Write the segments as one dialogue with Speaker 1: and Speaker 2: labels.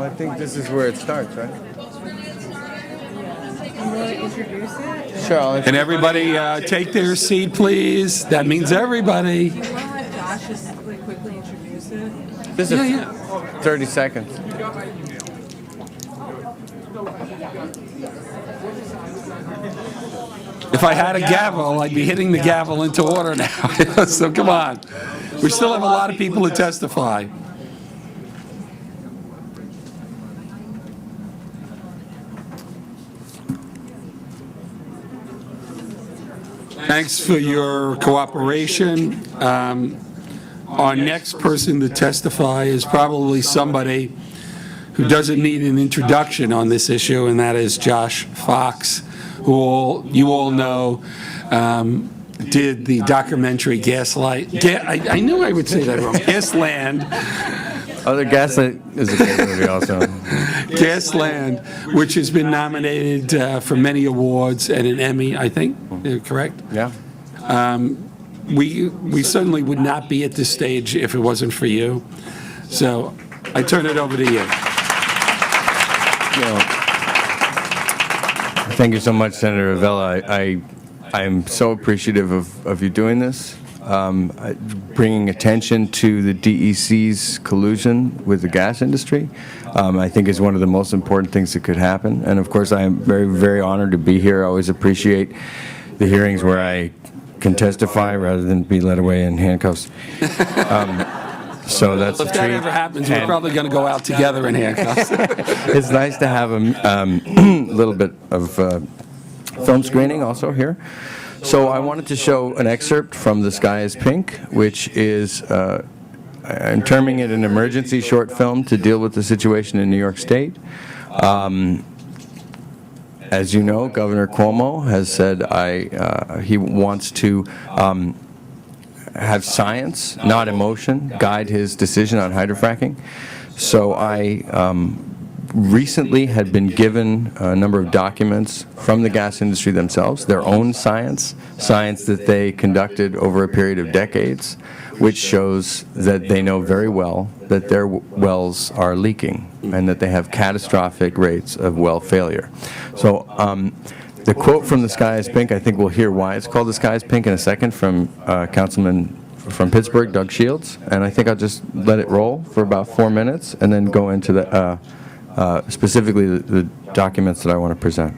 Speaker 1: Well, I think this is where it starts, right?
Speaker 2: Introduce it?
Speaker 1: Sure.
Speaker 3: And everybody take their seat, please. That means everybody.
Speaker 2: You want to let Josh just quickly introduce it?
Speaker 1: This is 30 seconds.
Speaker 3: If I had a gavel, I'd be hitting the gavel into order now. So come on. We still have a lot of people to testify. Thanks for your cooperation. Our next person to testify is probably somebody who doesn't need an introduction on this issue, and that is Josh Fox, who you all know did the documentary Gaslight. I knew I would say that wrong. Gasland.
Speaker 1: Other Gaslight is a great movie also.
Speaker 3: Gasland, which has been nominated for many awards and an Emmy, I think. Correct?
Speaker 1: Yeah.
Speaker 3: We certainly would not be at this stage if it wasn't for you. So I turn it over to you.
Speaker 1: Thank you so much, Senator Avella. I'm so appreciative of you doing this, bringing attention to the DEC's collusion with the gas industry. I think is one of the most important things that could happen. And of course, I am very, very honored to be here. I always appreciate the hearings where I can testify rather than be led away in handcuffs. So that's
Speaker 3: If that ever happens, we're probably going to go out together in handcuffs.
Speaker 1: It's nice to have a little bit of film screening also here. So I wanted to show an excerpt from The Sky is Pink, which is, I'm terming it an emergency short film to deal with the situation in New York State. As you know, Governor Cuomo has said he wants to have science, not emotion, guide his decision on hydrofracking. So I recently had been given a number of documents from the gas industry themselves, their own science that they conducted over a period of decades, which shows that they know very well that their wells are leaking and that they have catastrophic rates of well failure. So the quote from The Sky is Pink, I think we'll hear why it's called The Sky is Pink in a second from Councilman from Pittsburgh, Doug Shields, and I think I'll just let it roll for about 4 minutes and then go into the specifically the documents that I want to present.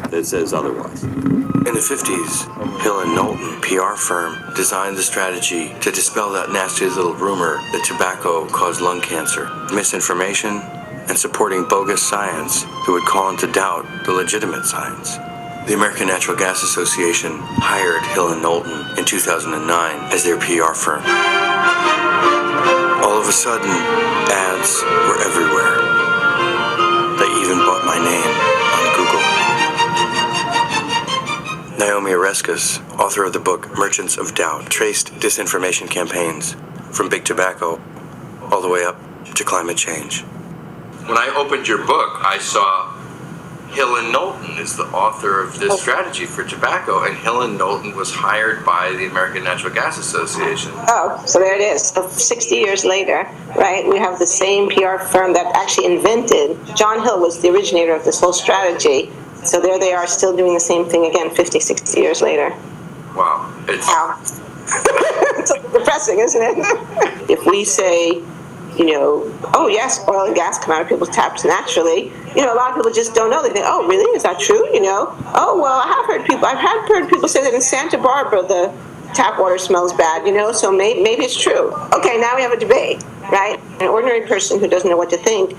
Speaker 4: That says otherwise. In the 50s, Hill and Knowlton, PR firm, designed the strategy to dispel that nasty little rumor that tobacco caused lung cancer. Misinformation and supporting bogus science that would call into doubt the legitimate science. The American Natural Gas Association hired Hill and Knowlton in 2009 as their PR firm. All of a sudden, ads were everywhere. They even bought my name on Google. Naomi Oreskes, author of the book Merchants of Doubt, traced disinformation campaigns from big tobacco all the way up to climate change. When I opened your book, I saw Hill and Knowlton is the author of this strategy for tobacco, and Hill and Knowlton was hired by the American Natural Gas Association.
Speaker 5: Oh, so there it is. So 60 years later, right, we have the same PR firm that actually invented. John Hill was the originator of this whole strategy. So there they are, still doing the same thing again 50, 60 years later.
Speaker 4: Wow.
Speaker 5: Wow. It's depressing, isn't it? If we say, oh yes, oil and gas come out of people's taps naturally, a lot of people just don't know. They think, oh really, is that true? Oh well, I've heard people say that in Santa Barbara the tap water smells bad, so maybe it's true. Okay, now we have a debate, right? An ordinary person who doesn't know what to think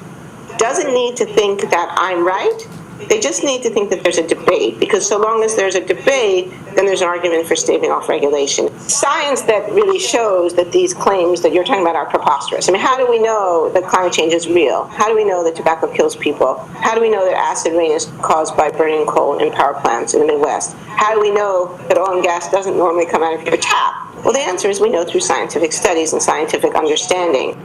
Speaker 5: doesn't need to think that I'm right. They just need to think that there's a debate, because so long as there's a debate, then there's an argument for staving off regulation. Science that really shows that these claims that you're talking about are preposterous. I mean, how do we know that climate change is real? How do we know that tobacco kills people? How do we know that acid rain is caused by burning coal in power plants in the Midwest? How do we know that oil and gas doesn't normally come out of your tap? Well, the answer is we know through scientific studies and scientific understanding.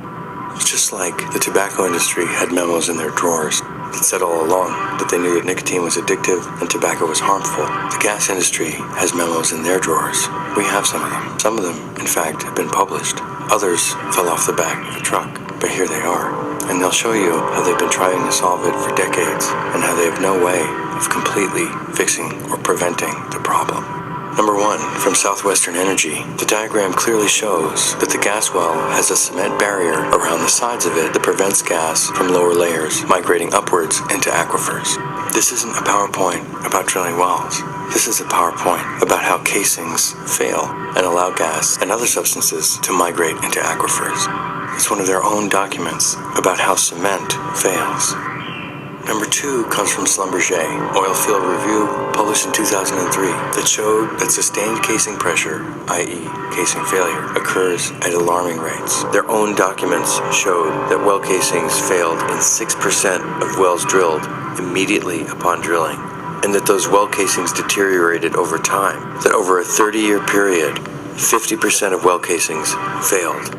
Speaker 4: It's just like the tobacco industry had memos in their drawers that said all along that they knew that nicotine was addictive and tobacco was harmful. The gas industry has memos in their drawers. We have some of them. Some of them, in fact, have been published. Others fell off the back of a truck, but here they are. And they'll show you how they've been trying to solve it for decades and how they have no way of completely fixing or preventing the problem. Number 1, from Southwestern Energy, the diagram clearly shows that the gas well has a cement barrier around the sides of it that prevents gas from lower layers migrating upwards into aquifers. This isn't a PowerPoint about drilling wells. This is a PowerPoint about how casings fail and allow gas and other substances to migrate into aquifers. It's one of their own documents about how cement fails. Number 2 comes from Schlumberger, oil field review, published in 2003, that showed that sustained casing pressure, i.e. casing failure, occurs at alarming rates. Their own documents showed that well casings failed in 6% of wells drilled immediately upon drilling, and that those well casings deteriorated over time, that over a 30-year period, 50% of well casings failed.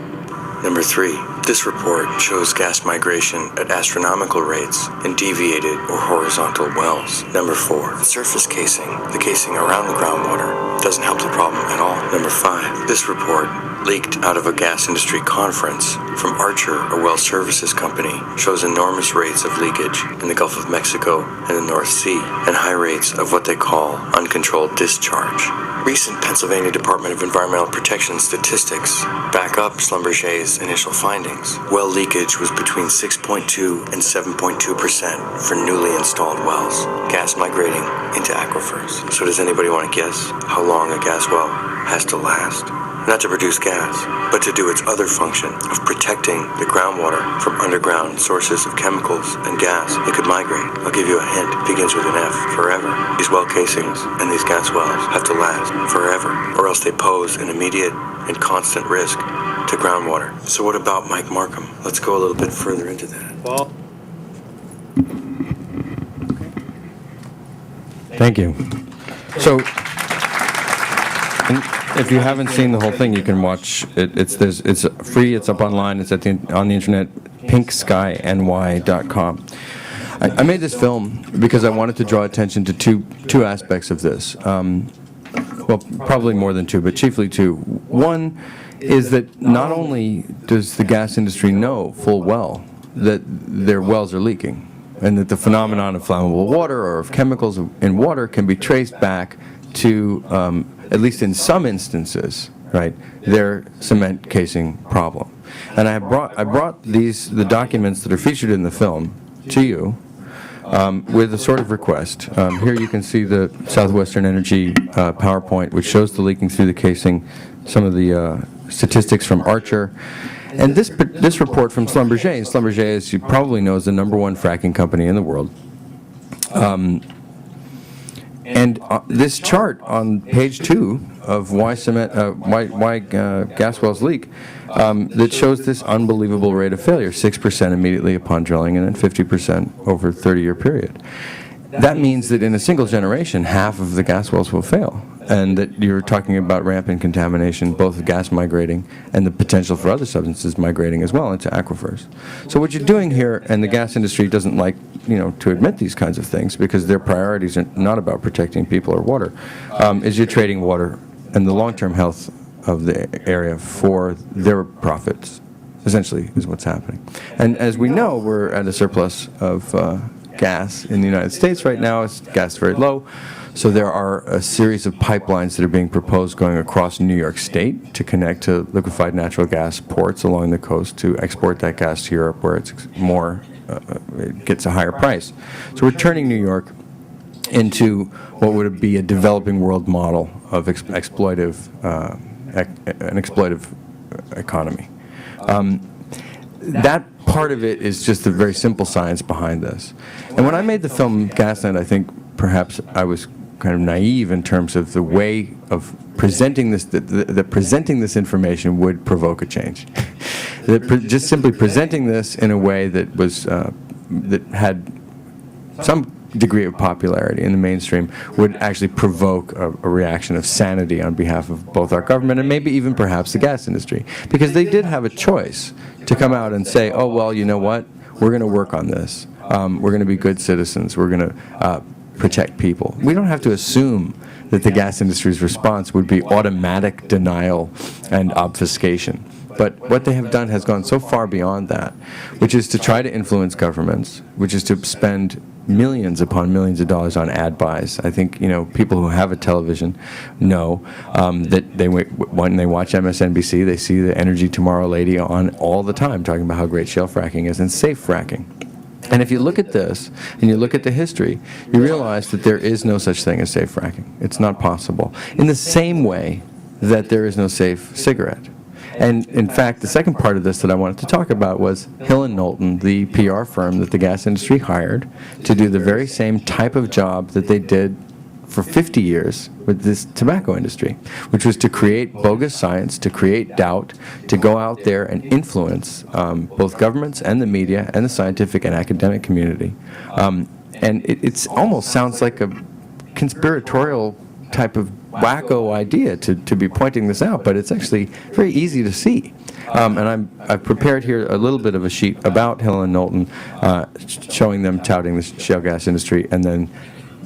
Speaker 4: Number 3, this report shows gas migration at astronomical rates in deviated or horizontal wells. Number 4, the surface casing, the casing around the groundwater, doesn't help the problem at all. Number 5, this report, leaked out of a gas industry conference from Archer, a well services company, shows enormous rates of leakage in the Gulf of Mexico and the North Sea, and high rates of what they call uncontrolled discharge. Recent Pennsylvania Department of Environmental Protection statistics back up Schlumberger's initial findings. Well leakage was between 6.2 and 7.2% for newly installed wells, gas migrating into aquifers. So does anybody want to guess how long a gas well has to last? Not to produce gas, but to do its other function of protecting the groundwater from underground sources of chemicals and gas that could migrate. I'll give you a hint. It begins with an F. Forever. These well casings and these gas wells have to last forever, or else they pose an immediate and constant risk to groundwater. So what about Mike Markham? Let's go a little bit further into that.
Speaker 6: Well,
Speaker 1: Thank you. So, if you haven't seen the whole thing, you can watch it. It's free. It's up online. It's on the internet. pinkskyny.com. I made this film because I wanted to draw attention to two aspects of this. Well, probably more than two, but chiefly two. One is that not only does the gas industry know full well that their wells are leaking, and that the phenomenon of flammable water or of chemicals in water can be traced back to, at least in some instances, right, their cement casing problem. And I brought the documents that are featured in the film to you with a sort of request. Here you can see the Southwestern Energy PowerPoint, which shows the leaking through the casing, some of the statistics from Archer. And this report from Schlumberger, and Schlumberger, as you probably know, is the #1 fracking company in the world. And this chart on page 2 of why gas wells leak, that shows this unbelievable rate of failure, 6% immediately upon drilling and then 50% over a 30-year period. That means that in a single generation, half of the gas wells will fail, and that you're talking about rampant contamination, both of gas migrating and the potential for other substances migrating as well into aquifers. So what you're doing here, and the gas industry doesn't like, to admit these kinds of things because their priorities are not about protecting people or water, is you're trading water and the long-term health of the area for their profits, essentially, is what's happening. And as we know, we're at a surplus of gas in the United States right now. Gas is very low. So there are a series of pipelines that are being proposed going across New York State to connect to liquefied natural gas ports along the coast to export that gas to Europe, where it's more, it gets a higher price. So we're turning New York into what would be a developing world model of an exploitive economy. That part of it is just the very simple science behind this. And when I made the film Gaslight, I think perhaps I was kind of naive in terms of the way of presenting this, that presenting this information would provoke a change. Just simply presenting this in a way that was, that had some degree of popularity in the mainstream would actually provoke a reaction of sanity on behalf of both our government and maybe even perhaps the gas industry. Because they did have a choice to come out and say, oh, well, you know what? We're going to work on this. We're going to be good citizens. We're going to protect people. We don't have to assume that the gas industry's response would be automatic denial and obfuscation. But what they have done has gone so far beyond that, which is to try to influence governments, which is to spend millions upon millions of dollars on ad buys. I think, people who have a television know that when they watch MSNBC, they see the Energy Tomorrow lady on all the time talking about how great shale fracking is and safe fracking. And if you look at this, and you look at the history, you realize that there is no such thing as safe fracking. It's not possible. In the same way that there is no safe cigarette. And in fact, the second part of this that I wanted to talk about was Hill & Knowlton, the PR firm that the gas industry hired to do the very same type of job that they did for 50 years with this tobacco industry, which was to create bogus science, to create doubt, to go out there and influence both governments and the media and the scientific and academic community. And it almost sounds like a conspiratorial type of wacko idea to be pointing this out, but it's actually very easy to see. And I've prepared here a little bit of a sheet about Hill & Knowlton, showing them touting the shale gas industry and then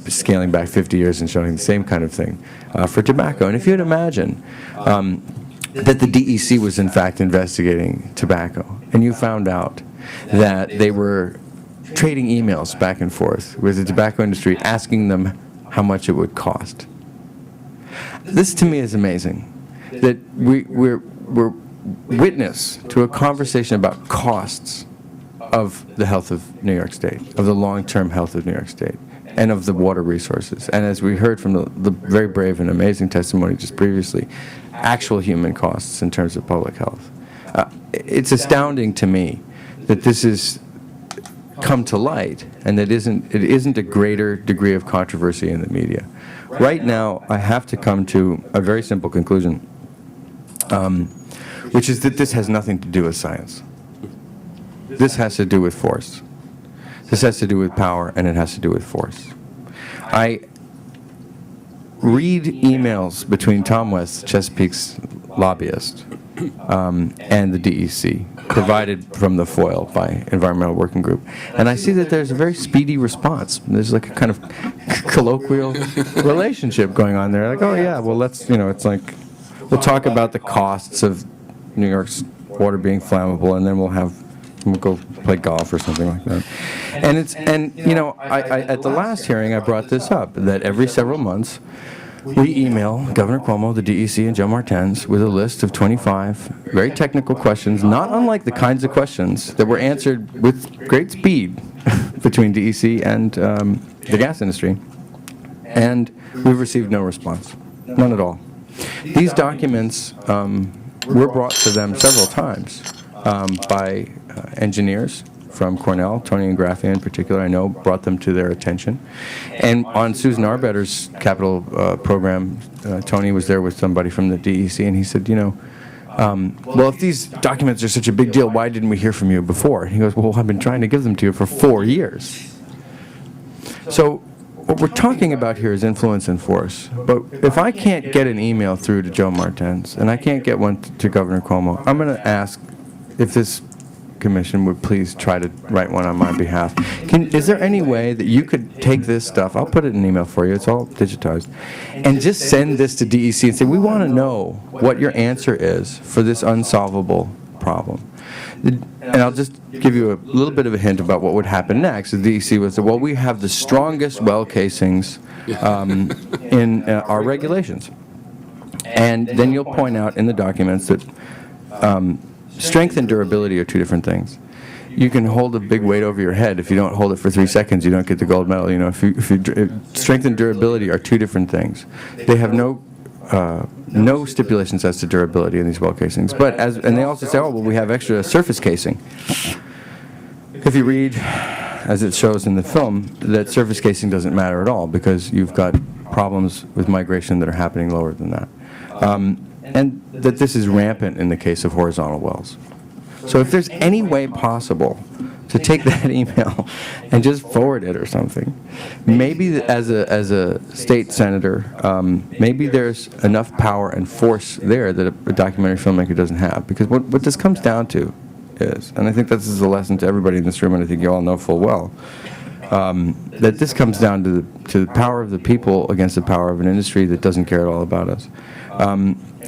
Speaker 1: scaling back 50 years and showing the same kind of thing for tobacco. And if you'd imagine that the DEC was in fact investigating tobacco, and you found out that they were trading emails back and forth with the tobacco industry asking them how much it would cost. This to me is amazing, that we're witness to a conversation about costs of the health of New York State, of the long-term health of New York State, and of the water resources. And as we heard from the very brave and amazing testimony just previously, actual human costs in terms of public health. It's astounding to me that this has come to light, and that it isn't a greater degree of controversy in the media. Right now, I have to come to a very simple conclusion, which is that this has nothing to do with science. This has to do with force. This has to do with power, and it has to do with force. I read emails between Tom West, Chesapeake's lobbyist, and the DEC, provided from the FOIL by Environmental Working Group. And I see that there's a very speedy response. There's like a kind of colloquial relationship going on there. Like, oh yeah, well let's, it's like, we'll talk about the costs of New York's water being flammable, and then we'll go play golf or something like that. And I at the last hearing I brought this up, that every several months we email Governor Cuomo, the DEC, and Joe Martens with a list of 25 very technical questions, not unlike the kinds of questions that were answered with great speed between DEC and the gas industry. And we've received no response, none at all. These documents were brought to them several times by engineers from Cornell, Tony and Graffia in particular, I know, brought them to their attention. And on Susan Arbetter's capital program, Tony was there with somebody from the DEC, and he said, well, if these documents are such a big deal, why didn't we hear from you before? And he goes, well, I've been trying to give them to you for 4 years. So what we're talking about here is influence and force. But if I can't get an email through to Joe Martens, and I can't get one to Governor Cuomo, I'm going to ask if this commission would please try to write one on my behalf. Is there any way that you could take this stuff, I'll put it in an email for you, it's all digitized, and just send this to DEC and say, we want to know what your answer is for this unsolvable problem. And I'll just give you a little bit of a hint about what would happen next. The DEC would say, well, we have the strongest well casings in our regulations. And then you'll point out in the documents that strength and durability are two different things. You can hold a big weight over your head. If you don't hold it for 3 seconds, you don't get the gold medal. Strength and durability are two different things. They have no stipulations as to durability in these well casings. And they also say, oh, well, we have extra surface casing. If you read, as it shows in the film, that surface casing doesn't matter at all because you've got problems with migration that are happening lower than that. And that this is rampant in the case of horizontal wells. So if there's any way possible to take that email and just forward it or something, maybe as a state senator, maybe there's enough power and force there that a documentary filmmaker doesn't have. Because what this comes down to, is, and I think this is a lesson to everybody in this room, and I think you all know full well, that this comes down to the power of the people against the power of an industry that doesn't care at all about us.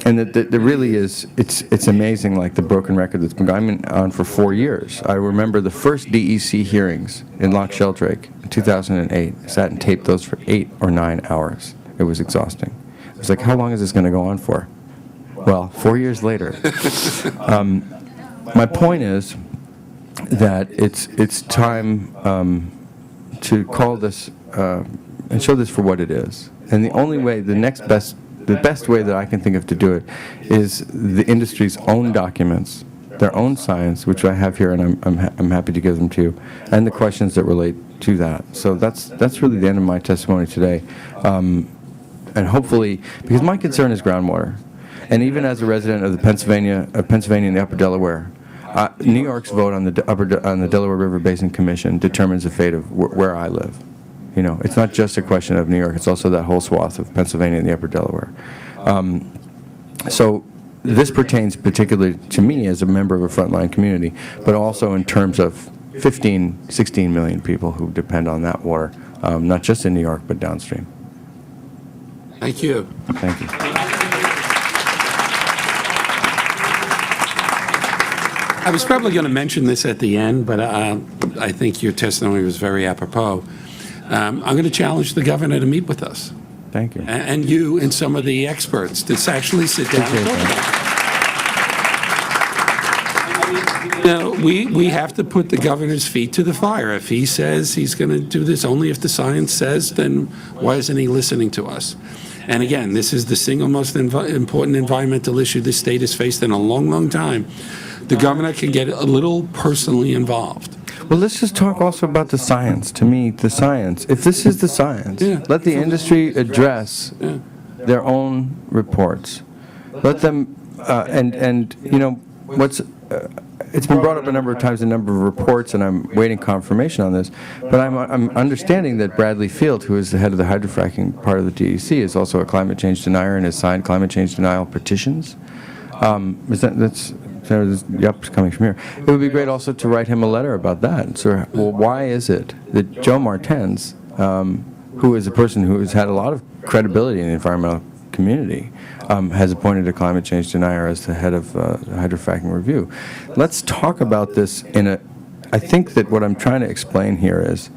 Speaker 1: And that there really is, it's amazing, like the broken record that's been going on for 4 years. I remember the first DEC hearings in Loch Sheldrake in 2008. I sat and taped those for 8 or 9 hours. It was exhausting. It was like, how long is this going to go on for? Well, 4 years later. My point is that it's time to call this and show this for what it is. And the only way, the best way that I can think of to do it is the industry's own documents, their own science, which I have here, and I'm happy to give them to you, and the questions that relate to that. So that's really the end of my testimony today. And hopefully, because my concern is groundwater, and even as a resident of Pennsylvania and the Upper Delaware, New York's vote on the Delaware River Basin Commission determines the fate of where I live. You know, it's not just a question of New York, it's also that whole swath of Pennsylvania and the Upper Delaware. So this pertains particularly to me as a member of a frontline community, but also in terms of 15, 16 million people who depend on that water, not just in New York, but downstream.
Speaker 3: Thank you.
Speaker 1: Thank you.
Speaker 3: I was probably going to mention this at the end, but I think your testimony was very apropos. I'm going to challenge the governor to meet with us.
Speaker 1: Thank you.
Speaker 3: And you and some of the experts to actually sit down and talk about it. You know, we have to put the governor's feet to the fire. If he says he's going to do this only if the science says, then why isn't he listening to us? And again, this is the single most important environmental issue this state has faced in a long, long time. The governor can get a little personally involved.
Speaker 1: Well, let's just talk also about the science. To me, the science. If this is the science, let the industry address their own reports. Let them, and you know, it's been brought up a number of times, a number of reports, and I'm waiting confirmation on this, but I'm understanding that Bradley Field, who is the head of the hydrofracking part of the DEC, is also a climate change denier and has signed climate change denial petitions. Yep, it's coming from here. It would be great also to write him a letter about that. So, well, why is it that Joe Martens, who is a person who has had a lot of credibility in the environmental community, has appointed a climate change denier as the head of the hydrofracking review? Let's talk about this I think that what I'm trying to explain here is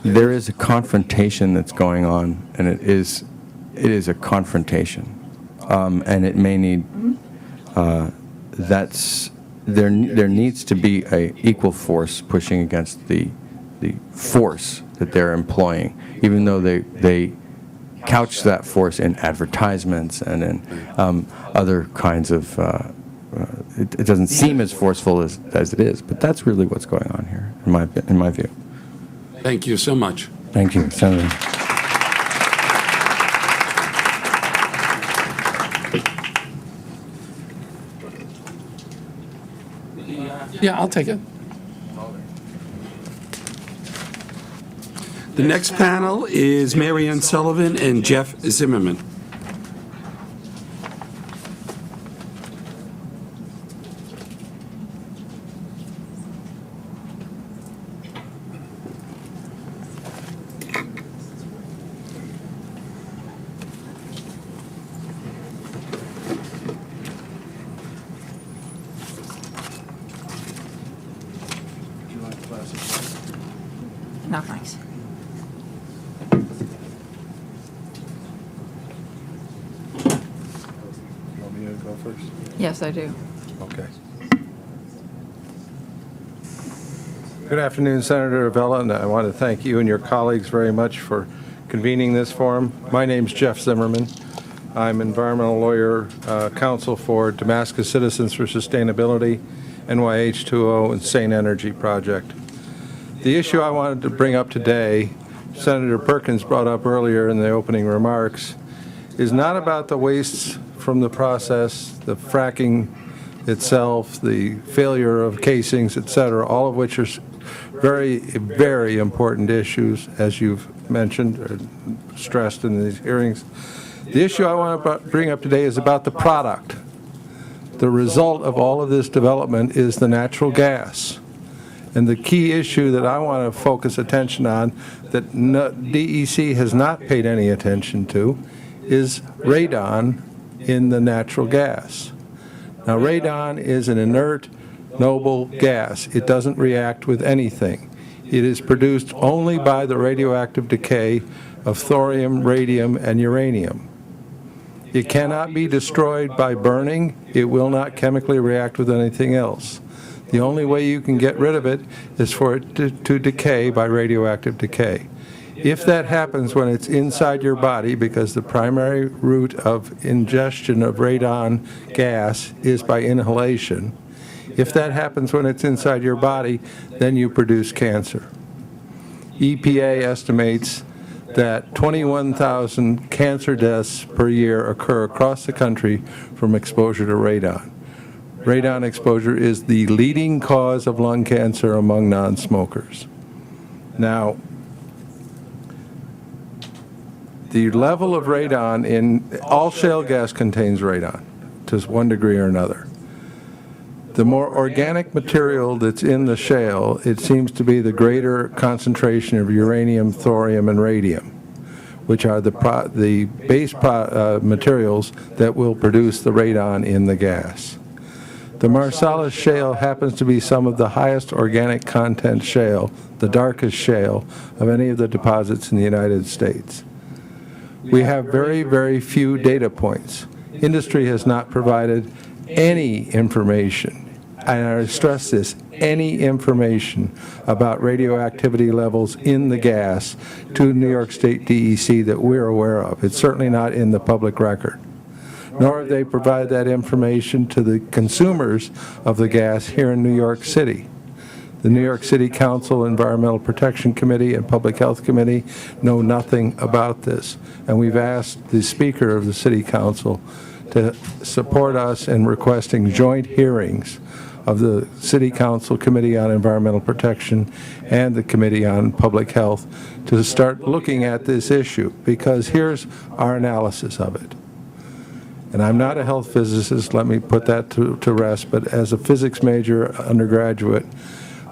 Speaker 1: there is a confrontation that's going on, and it is a confrontation, and it may need. There needs to be a equal force pushing against the force that they're employing, even though they couch that force in advertisements and in other kinds of. It doesn't seem as forceful as it is, but that's really what's going on here, in my view.
Speaker 3: Thank you so much.
Speaker 1: Thank you, Senator.
Speaker 3: Yeah, I'll take it. The next panel is Mary Ann Sullivan and Jeff Zimmerman.
Speaker 6: No, thanks.
Speaker 7: You want me to go first?
Speaker 6: Yes, I do.
Speaker 7: Okay. Good afternoon, Senator Avella, and I want to thank you and your colleagues very much for convening this forum. My name's Jeff Zimmerman. I'm environmental lawyer, counsel for Damascus Citizens for Sustainability, NYH2O, and Sane Energy Project. The issue I wanted to bring up today, Senator Perkins brought up earlier in the opening remarks, is not about the wastes from the process, the fracking itself, the failure of casings, et cetera, all of which are very, very important issues, as you've mentioned or stressed in these hearings. The issue I want to bring up today is about the product The result of all of this development is the natural gas. And the key issue that I want to focus attention on that DEC has not paid any attention to is radon in the natural gas. Now, radon is an inert, noble gas. It doesn't react with anything. It is produced only by the radioactive decay of thorium, radium, and uranium. It cannot be destroyed by burning. It will not chemically react with anything else. The only way you can get rid of it is for it to decay by radioactive decay. If that happens when it's inside your body, because the primary route of ingestion of radon gas is by inhalation, if that happens when it's inside your body, then you produce cancer. EPA estimates that 21,000 cancer deaths per year occur across the country from exposure to radon. Radon exposure is the leading cause of lung cancer among non-smokers. Now, the level of radon in all shale gas contains radon to one degree or another. The more organic material that's in the shale, it seems to be the greater concentration of uranium, thorium, and radium, which are the base materials that will produce the radon in the gas. The Marcellus Shale happens to be some of the highest organic content shale, the darkest shale, of any of the deposits in the United States. We have very, very few data points. Industry has not provided any information, and I stress this, any information about radioactivity levels in the gas to New York State DEC that we're aware of. It's certainly not in the public record. Nor have they provided that information to the consumers of the gas here in New York City. The New York City Council Environmental Protection Committee and Public Health Committee know nothing about this. And we've asked the Speaker of the City Council to support us in requesting joint hearings of the City Council Committee on Environmental Protection and the Committee on Public Health to start looking at this issue, because here's our analysis of it. And I'm not a health physicist, let me put that to rest, but as a physics major undergraduate,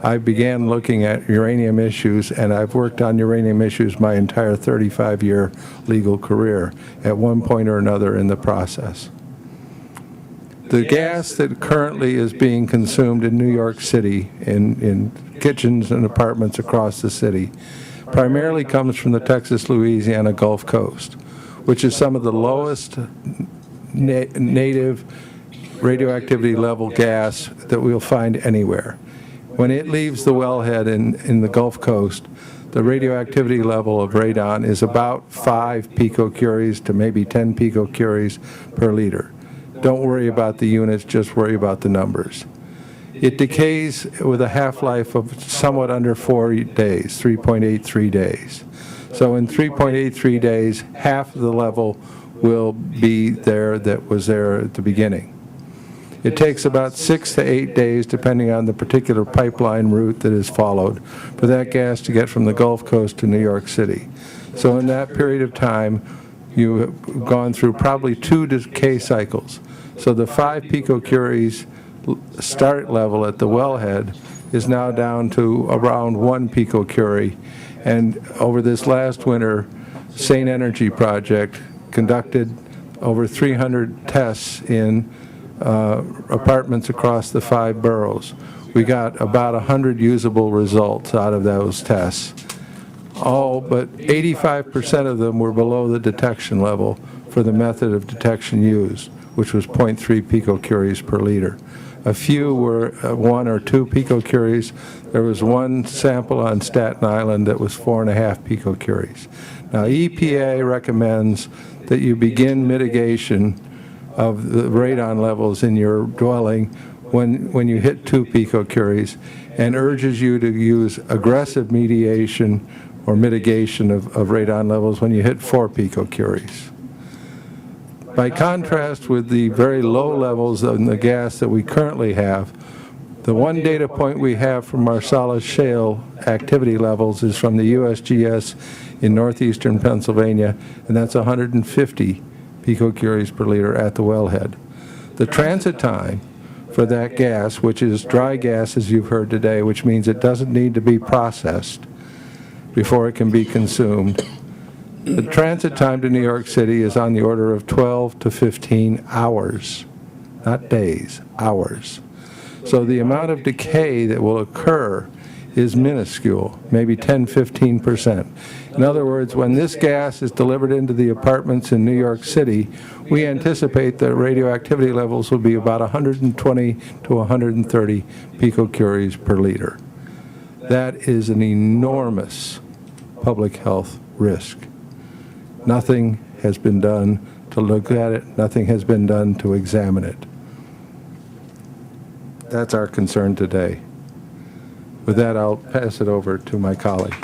Speaker 7: I began looking at uranium issues, and I've worked on uranium issues my entire 35-year legal career at one point or another in the process. The gas that currently is being consumed in New York City, in kitchens and apartments across the city, primarily comes from the Texas-Louisiana Gulf Coast, which is some of the lowest native radioactivity level gas that we'll find anywhere. When it leaves the wellhead in the Gulf Coast, the radioactivity level of radon is about 5 picocuries to maybe 10 picocuries per liter. Don't worry about the units, just worry about the numbers. It decays with a half-life of somewhat under 4 days, 3.83 days. So in 3.83 days, half of the level will be there that was there at the beginning. It takes about 6 to 8 days, depending on the particular pipeline route that is followed, for that gas to get from the Gulf Coast to New York City. So in that period of time, you have gone through probably 2 decay cycles. So the 5 picocuries start level at the wellhead is now down to around 1 picocurie. And over this last winter, Sane Energy Project conducted over 300 tests in apartments across the 5 boroughs. We got about 100 usable results out of those tests. All but 85% of them were below the detection level for the method of detection used, which was 0.3 picocuries per liter. A few were 1 or 2 picocuries. There was one sample on Staten Island that was 4.5 picocuries. Now, EPA recommends that you begin mitigation of the radon levels in your dwelling when you hit 2 picocuries, and urges you to use aggressive mediation or mitigation of radon levels when you hit 4 picocuries. By contrast with the very low levels in the gas that we currently have, the one data point we have from Marcellus Shale activity levels is from the USGS in northeastern Pennsylvania, and that's 150 picocuries per liter at the wellhead. The transit time for that gas, which is dry gas as you've heard today, which means it doesn't need to be processed before it can be consumed. The transit time to New York City is on the order of 12 to 15 hours, not days, hours. So the amount of decay that will occur is minuscule, maybe 10, 15%. In other words, when this gas is delivered into the apartments in New York City, we anticipate that radioactivity levels will be about 120 to 130 picocuries per liter. That is an enormous public health risk. Nothing has been done to look at it. Nothing has been done to examine it. That's our concern today. With that, I'll pass it over to my colleague.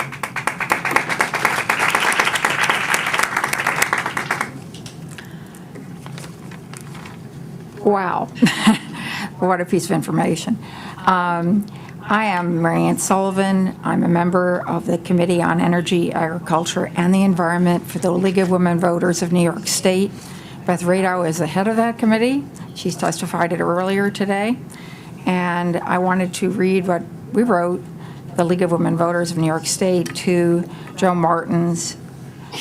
Speaker 6: Wow. What a piece of information. I am Marianne Sullivan. I'm a member of the Committee on Energy, Agriculture, and the Environment for the League of Women Voters of New York State. Beth Rado is the head of that committee. She's testified it earlier today. And I wanted to read what we wrote, the League of Women Voters of New York State, to Joe Martins,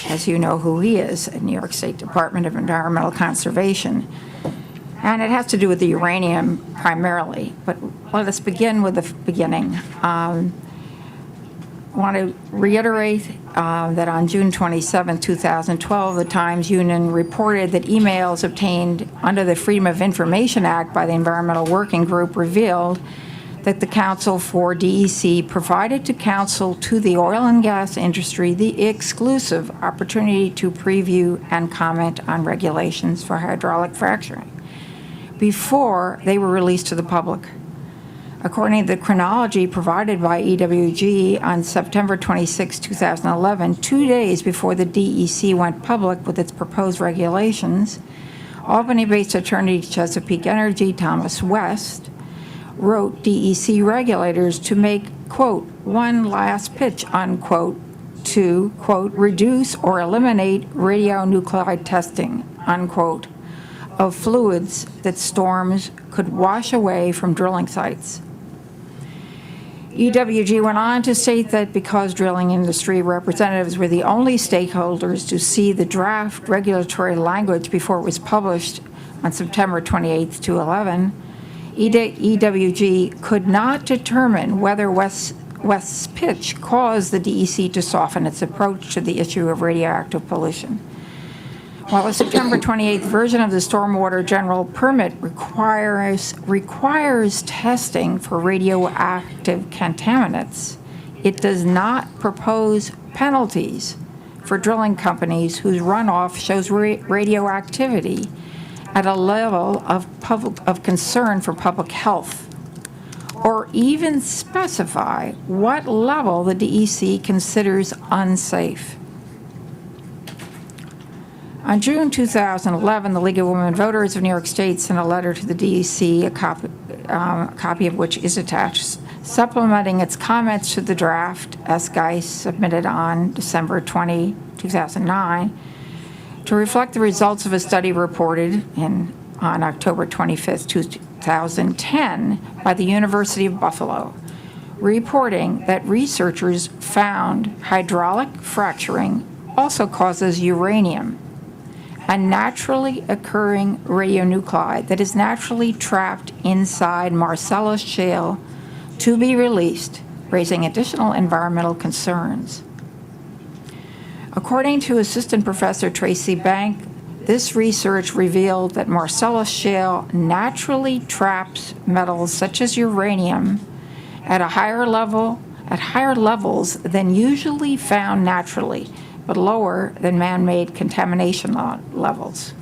Speaker 6: as you know who he is, at New York State Department of Environmental Conservation. And it has to do with the uranium primarily, but let us begin with the beginning. I want to reiterate that on June 27, 2012, the Times Union reported that emails obtained under the Freedom of Information Act by the Environmental Working Group revealed that the Council for DEC provided to counsel to the oil and gas industry the exclusive opportunity to preview and comment on regulations for hydraulic fracturing before they were released to the public. According to the chronology provided by EWG on September 26, 2011, 2 days before the DEC went public with its proposed regulations, Albany-based attorney Chesapeake Energy Thomas West wrote DEC regulators to make, quote, one last pitch, unquote, to, quote, reduce or eliminate radionuclide testing, unquote, of fluids that storms could wash away from drilling sites. EWG went on to state that because drilling industry representatives were the only stakeholders to see the draft regulatory language before it was published on September 28, 2011, EWG could not determine whether West's pitch caused the DEC to soften its approach to the issue of radioactive pollution. While the September 28th version of the Stormwater General Permit requires testing for radioactive contaminants, it does not propose penalties for drilling companies whose runoff shows radioactivity at a level of concern for public health, or even specify what level the DEC considers unsafe. On June 2011, the League of Women Voters of New York State sent a letter to the DEC, a copy of which is attached, supplementing its comments to the draft SGICE submitted on December 20, 2009, to reflect the results of a study reported on October 25, 2010, by the University of Buffalo, reporting that researchers found hydraulic fracturing also causes uranium, a naturally occurring radionuclide that is naturally trapped inside Marcellus Shale to be released, raising additional environmental concerns. According to Assistant Professor Tracy Bank, this research revealed that Marcellus Shale naturally traps metals such as uranium at higher levels than usually found naturally, but lower than man-made contamination levels.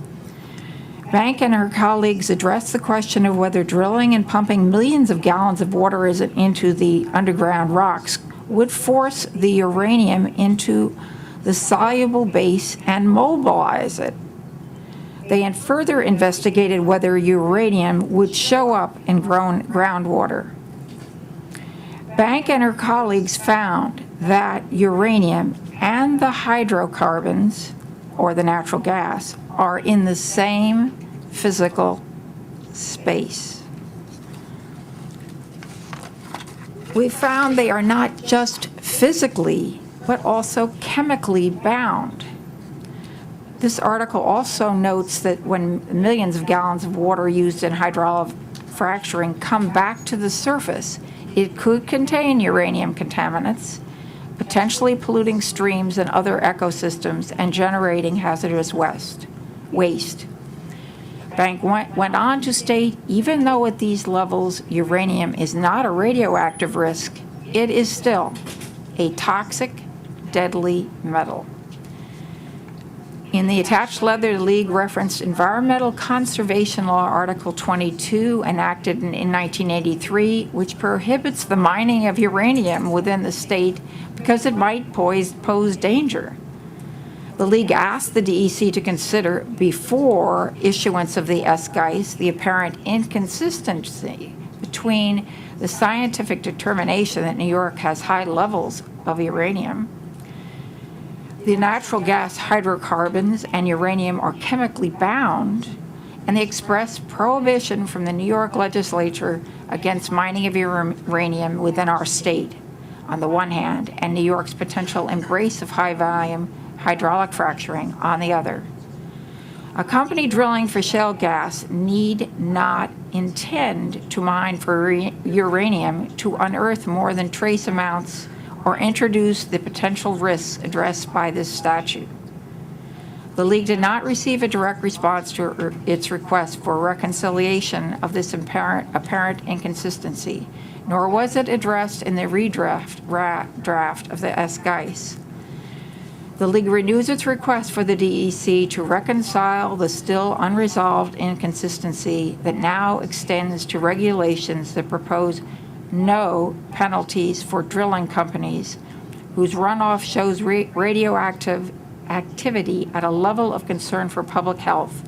Speaker 6: Bank and her colleagues addressed the question of whether drilling and pumping millions of gallons of water into the underground rocks would force the uranium into the soluble base and mobilize it. They had further investigated whether uranium would show up in groundwater. Bank and her colleagues found that uranium and the hydrocarbons, or the natural gas, are in the same physical space. We found they are not just physically, but also chemically bound. This article also notes that when millions of gallons of water used in hydraulic fracturing come back to the surface, it could contain uranium contaminants, potentially polluting streams and other ecosystems and generating hazardous waste. Bank went on to state, even though at these levels uranium is not a radioactive risk, it is still a toxic, deadly metal. In the attached letter, the League referenced Environmental Conservation Law Article 22, enacted in 1983, which prohibits the mining of uranium within the state because it might pose danger. The League asked the DEC to consider, before issuance of the SGICE, the apparent inconsistency between the scientific determination that New York has high levels of uranium. The natural gas hydrocarbons and uranium are chemically bound, and the express prohibition from the New York legislature against mining of uranium within our state, on the one hand, and New York's potential embrace of high-volume hydraulic fracturing on the other. A company drilling for shale gas need not intend to mine for uranium to unearth more than trace amounts or introduce the potential risks addressed by this statute. The League did not receive a direct response to its request for reconciliation of this apparent inconsistency, nor was it addressed in the draft of the SGICE. The League renews its request for the DEC to reconcile the still unresolved inconsistency that now extends to regulations that propose no penalties for drilling companies whose runoff shows radioactive activity at a level of concern for public health,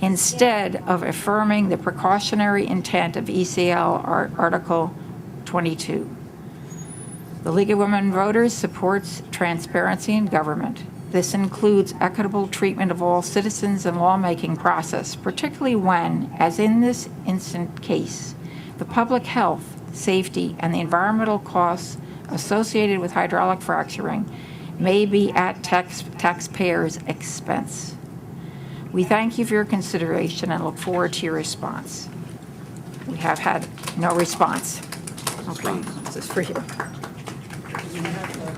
Speaker 6: instead of affirming the precautionary intent of ECL Article 22. The League of Women Voters supports transparency in government. This includes equitable treatment of all citizens in lawmaking process, particularly when, as in this instant case, the public health, safety, and the environmental costs associated with hydraulic fracturing may be at taxpayers' expense. We thank you for your consideration and look forward to your response. We have had no response. Okay, this is for you.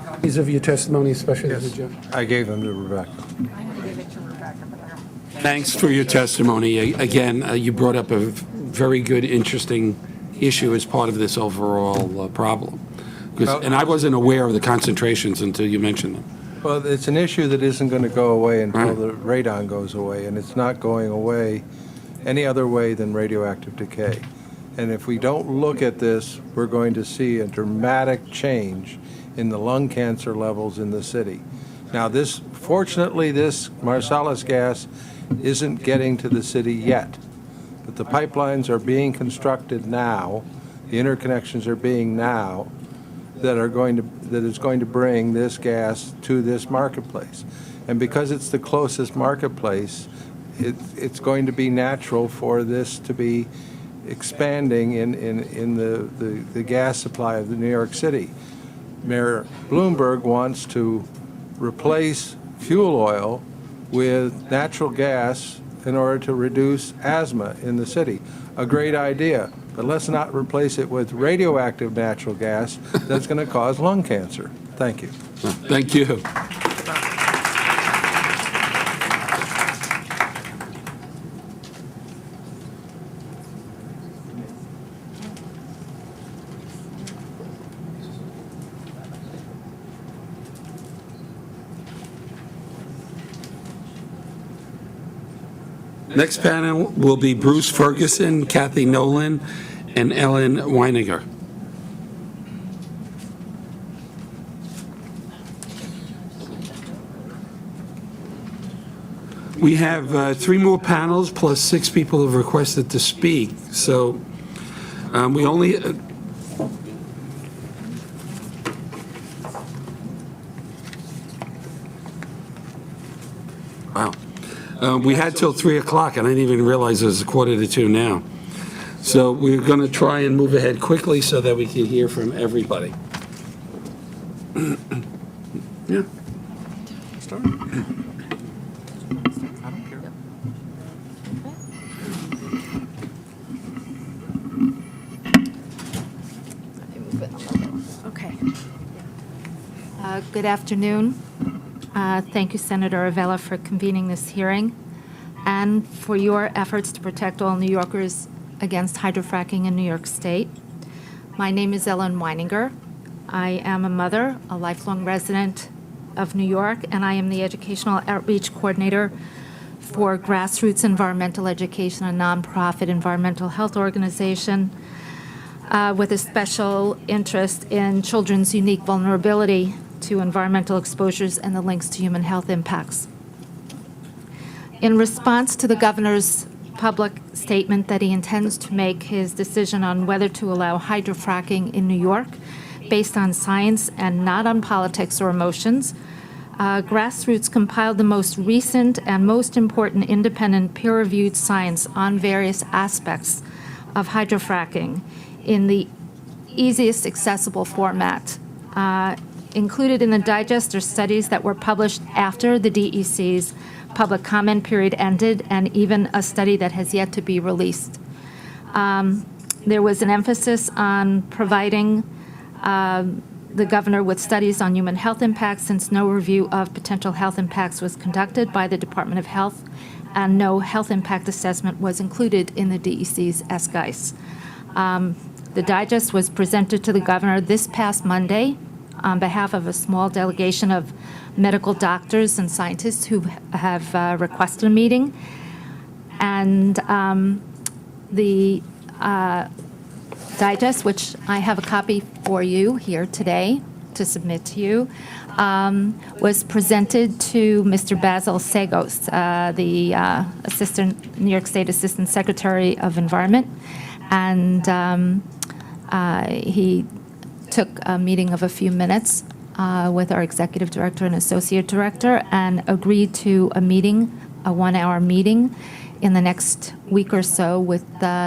Speaker 3: Copies of your testimony, especially to Jeff.
Speaker 7: I gave them to Rebecca.
Speaker 3: Thanks for your testimony. Again, you brought up a very good, interesting issue as part of this overall problem. And I wasn't aware of the concentrations until you mentioned them.
Speaker 7: Well, it's an issue that isn't going to go away until the radon goes away, and it's not going away any other way than radioactive decay. And if we don't look at this, we're going to see a dramatic change in the lung cancer levels in the city. Now, fortunately, this Marcellus gas isn't getting to the city yet, but the pipelines are being constructed now, the interconnections are being now, that is going to bring this gas to this marketplace. And because it's the closest marketplace, it's going to be natural for this to be expanding in the gas supply of the New York City. Mayor Bloomberg wants to replace fuel oil with natural gas in order to reduce asthma in the city. A great idea, but let's not replace it with radioactive natural gas that's going to cause lung cancer. Thank you.
Speaker 3: Thank you. Next panel will be Bruce Ferguson, Kathy Nolan, and Ellen Weininger. We have 3 more panels plus 6 people have requested to speak. So we only... Wow. We had till 3 o'clock, and I didn't even realize it was 1:45 now. So we're going to try and move ahead quickly so that we can hear from everybody. Yeah.
Speaker 8: Okay. Good afternoon. Thank you, Senator Avella, for convening this hearing and for your efforts to protect all New Yorkers against hydrofracking in New York State. My name is Ellen Weininger. I am a mother, a lifelong resident of New York, and I am the Educational Outreach Coordinator for Grassroots Environmental Education, a nonprofit environmental health organization with a special interest in children's unique vulnerability to environmental exposures and the links to human health impacts. In response to the governor's public statement that he intends to make his decision on whether to allow hydrofracking in New York based on science and not on politics or emotions, Grassroots compiled the most recent and most important independent peer-reviewed science on various aspects of hydrofracking in the easiest accessible format. Included in the digest are studies that were published after the DEC's public comment period ended, and even a study that has yet to be released. There was an emphasis on providing the governor with studies on human health impacts, since no review of potential health impacts was conducted by the Department of Health, and no health impact assessment was included in the DEC's SGICE. The digest was presented to the governor this past Monday on behalf of a small delegation of medical doctors and scientists who have requested a meeting. And the digest, which I have a copy for you here today to submit to you, was presented to Mr. Basil Sagos, the New York State Assistant Secretary of Environment. And he took a meeting of a few minutes with our executive director and associate director and agreed to a meeting, a 1-hour meeting in the next week or so with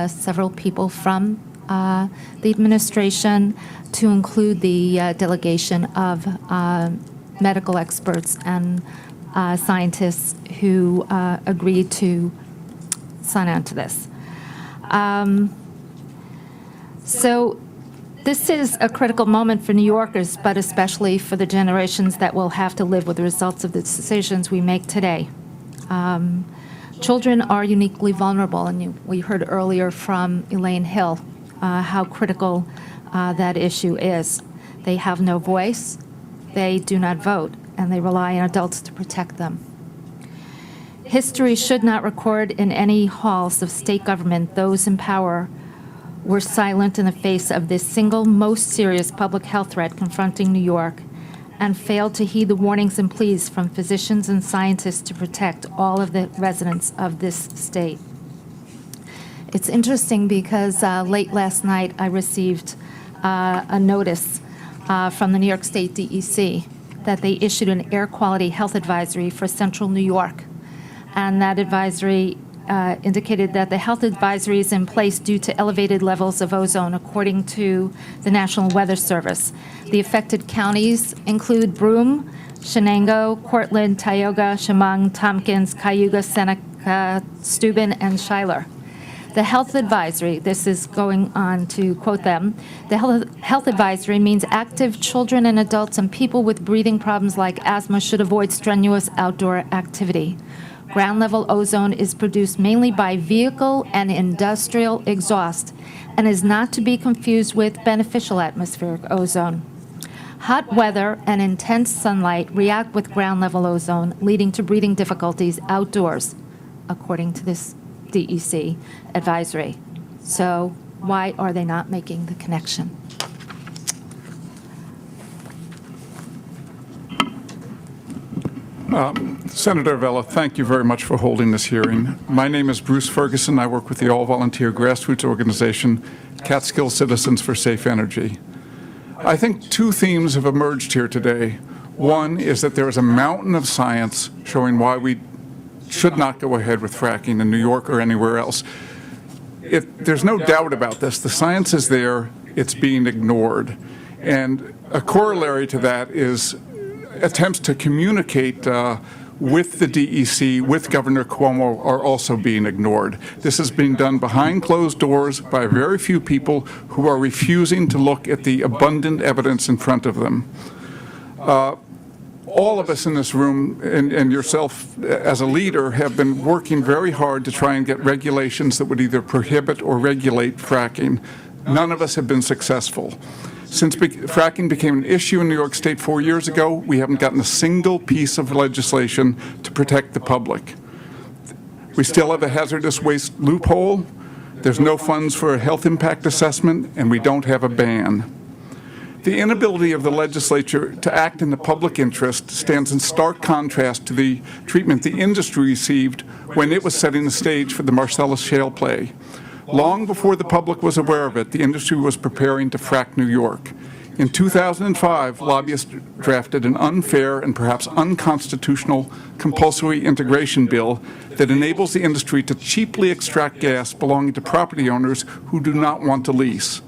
Speaker 8: several people from the administration, to include the delegation of medical experts and scientists who agreed to sign on to this. So this is a critical moment for New Yorkers, but especially for the generations that will have to live with the results of the decisions we make today. Children are uniquely vulnerable, and we heard earlier from Elaine Hill how critical that issue is. They have no voice, they do not vote, and they rely on adults to protect them. History should not record in any halls of state government those in power were silent in the face of this single most serious public health threat confronting New York, and failed to heed the warnings and pleas from physicians and scientists to protect all of the residents of this state. It's interesting because late last night I received a notice from the New York State DEC that they issued an air quality health advisory for central New York. And that advisory indicated that the health advisory is in place due to elevated levels of ozone, according to the National Weather Service. The affected counties include Broome, Shenango, Cortland, Tioga, Chemung, Tompkins, Cayuga, Seneca, Steuben, and Schuyler. The health advisory, this is going on to quote them, the health advisory means active children and adults and people with breathing problems like asthma should avoid strenuous outdoor activity. Ground level ozone is produced mainly by vehicle and industrial exhaust and is not to be confused with beneficial atmospheric ozone. Hot weather and intense sunlight react with ground level ozone, leading to breathing difficulties outdoors, according to this DEC advisory. So why are they not making the connection?
Speaker 9: Senator Avella, thank you very much for holding this hearing. My name is Bruce Ferguson. I work with the all-volunteer grassroots organization, Catskill Citizens for Safe Energy. I think two themes have emerged here today. One is that there is a mountain of science showing why we should not go ahead with fracking in New York or anywhere else. There's no doubt about this. The science is there. It's being ignored. And a corollary to that is attempts to communicate with the DEC, with Governor Cuomo, are also being ignored. This is being done behind closed doors by very few people who are refusing to look at the abundant evidence in front of them. All of us in this room, and yourself as a leader, have been working very hard to try and get regulations that would either prohibit or regulate fracking. None of us have been successful. Since fracking became an issue in New York State 4 years ago, we haven't gotten a single piece of legislation to protect the public. We still have a hazardous waste loophole, there's no funds for a health impact assessment, and we don't have a ban. The inability of the legislature to act in the public interest stands in stark contrast to the treatment the industry received when it was setting the stage for the Marcellus shale play. Long before the public was aware of it, the industry was preparing to frack New York. In 2005, lobbyists drafted an unfair and perhaps unconstitutional compulsory integration bill that enables the industry to cheaply extract gas belonging to property owners who do not want to lease.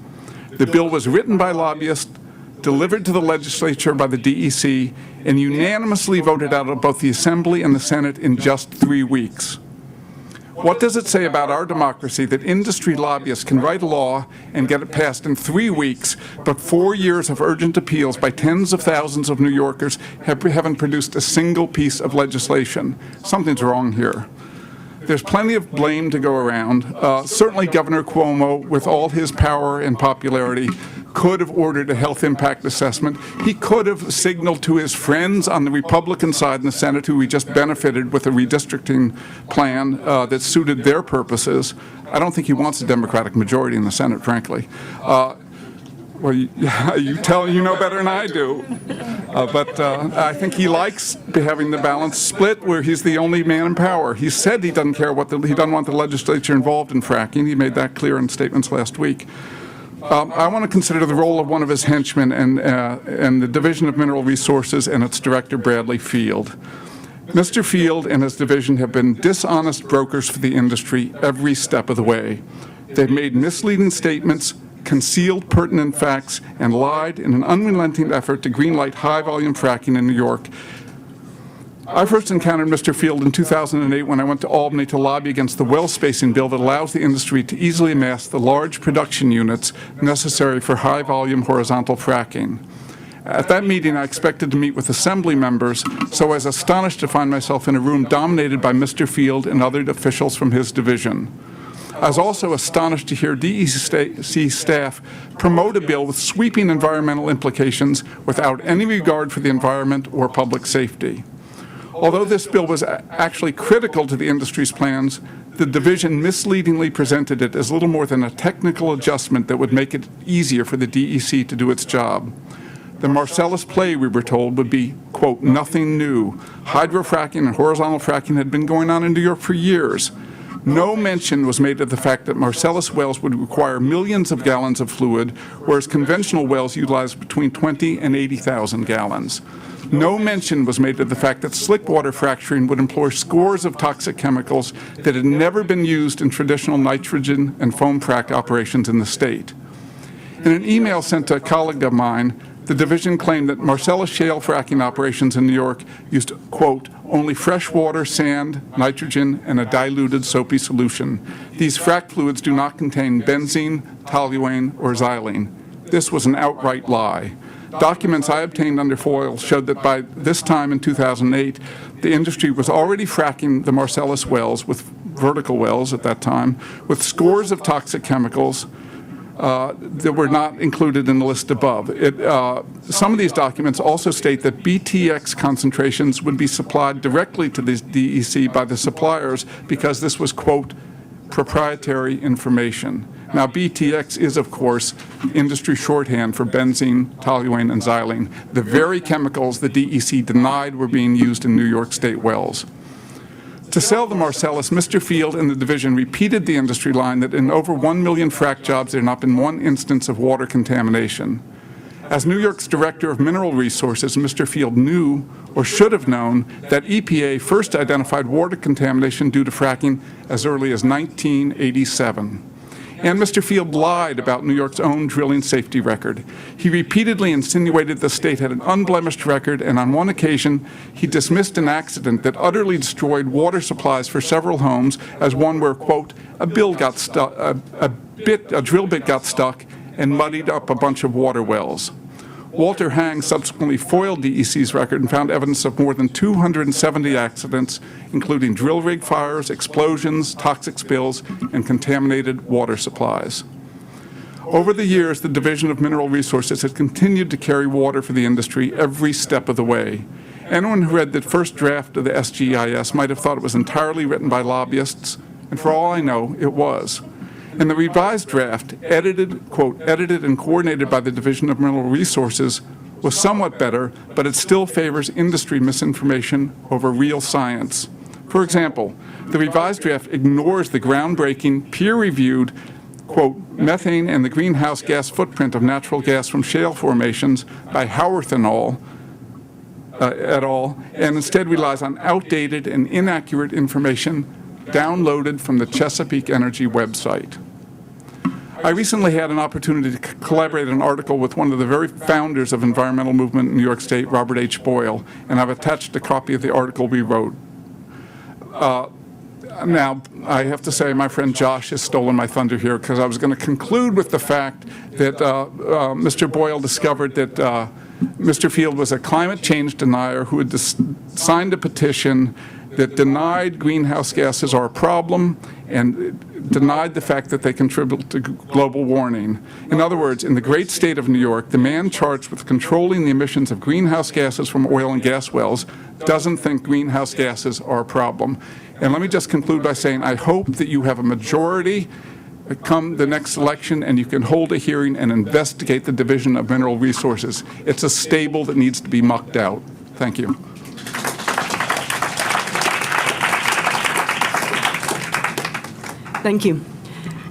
Speaker 9: The bill was written by lobbyists, delivered to the legislature by the DEC, and unanimously voted out of both the Assembly and the Senate in just 3 weeks. What does it say about our democracy that industry lobbyists can write a law and get it passed in 3 weeks, but 4 years of urgent appeals by tens of thousands of New Yorkers haven't produced a single piece of legislation? Something's wrong here. There's plenty of blame to go around. Certainly Governor Cuomo, with all his power and popularity, could have ordered a health impact assessment. He could have signaled to his friends on the Republican side in the Senate, who he just benefited with a redistricting plan that suited their purposes. I don't think he wants a Democratic majority in the Senate, frankly. Well, you know better than I do. But I think he likes having the balance split where he's the only man in power. He said he doesn't care he doesn't want the legislature involved in fracking. He made that clear in statements last week. I want to consider the role of one of his henchmen and the Division of Mineral Resources and its director, Bradley Field. Mr. Field and his division have been dishonest brokers for the industry every step of the way. They've made misleading statements, concealed pertinent facts, and lied in an unrelenting effort to greenlight high-volume fracking in New York. I first encountered Mr. Field in 2008 when I went to Albany to lobby against the well spacing bill that allows the industry to easily amass the large production units necessary for high-volume horizontal fracking. At that meeting, I expected to meet with Assembly members, so I was astonished to find myself in a room dominated by Mr. Field and other officials from his division. I was also astonished to hear DEC staff promote a bill with sweeping environmental implications without any regard for the environment or public safety. Although this bill was actually critical to the industry's plans, the division misleadingly presented it as little more than a technical adjustment that would make it easier for the DEC to do its job. The Marcellus play, we were told, would be, quote, nothing new. Hydrofracking and horizontal fracking had been going on in New York for years. No mention was made of the fact that Marcellus wells would require millions of gallons of fluid, whereas conventional wells utilize between 20 and 80,000 gallons. No mention was made of the fact that slickwater fracturing would employ scores of toxic chemicals that had never been used in traditional nitrogen and foam frac operations in the state. In an email sent to a colleague of mine, the division claimed that Marcellus shale fracking operations in New York used, quote, only fresh water, sand, nitrogen, and a diluted soapy solution. These frac fluids do not contain benzene, toluene, or xylene. This was an outright lie. Documents I obtained under FOIL showed that by this time in 2008, the industry was already fracking the Marcellus wells, with vertical wells at that time, with scores of toxic chemicals that were not included in the list above. Some of these documents also state that BTX concentrations would be supplied directly to the DEC by the suppliers because this was, quote, proprietary information. Now, BTX is, of course, industry shorthand for benzene, toluene, and xylene, the very chemicals the DEC denied were being used in New York State wells. To sell the Marcellus, Mr. Field and the division repeated the industry line that in over 1 million frac jobs there had not been one instance of water contamination. As New York's Director of Mineral Resources, Mr. Field knew, or should have known, that EPA first identified water contamination due to fracking as early as 1987. And Mr. Field lied about New York's own drilling safety record. He repeatedly insinuated the state had an unblemished record, and on one occasion, he dismissed an accident that utterly destroyed water supplies for several homes as one where, quote, a drill bit got stuck and muddied up a bunch of water wells. Walter Hang subsequently foiled DEC's record and found evidence of more than 270 accidents, including drill rig fires, explosions, toxic spills, and contaminated water supplies. Over the years, the Division of Mineral Resources has continued to carry water for the industry every step of the way. Anyone who read the first draft of the SGIS might have thought it was entirely written by lobbyists, and for all I know, it was. And the revised draft, edited, quote, edited and coordinated by the Division of Mineral Resources, was somewhat better, but it still favors industry misinformation over real science. For example, the revised draft ignores the groundbreaking, peer-reviewed, quote, methane and the greenhouse gas footprint of natural gas from shale formations by Howarth et al., and instead relies on outdated and inaccurate information downloaded from the Chesapeake Energy website. I recently had an opportunity to collaborate on an article with one of the very founders of environmental movement in New York State, Robert H. Boyle, and I've attached a copy of the article we wrote. Now, I have to say my friend Josh has stolen my thunder here, because I was going to conclude with the fact that Mr. Boyle discovered that Mr. Field was a climate change denier who had signed a petition that denied greenhouse gases are a problem and denied the fact that they contribute to global warming. In other words, in the great state of New York, the man charged with controlling the emissions of greenhouse gases from oil and gas wells doesn't think greenhouse gases are a problem. And let me just conclude by saying I hope that you have a majority come the next election and you can hold a hearing and investigate the Division of Mineral Resources. It's a stable that needs to be mucked out. Thank you.
Speaker 10: Thank you.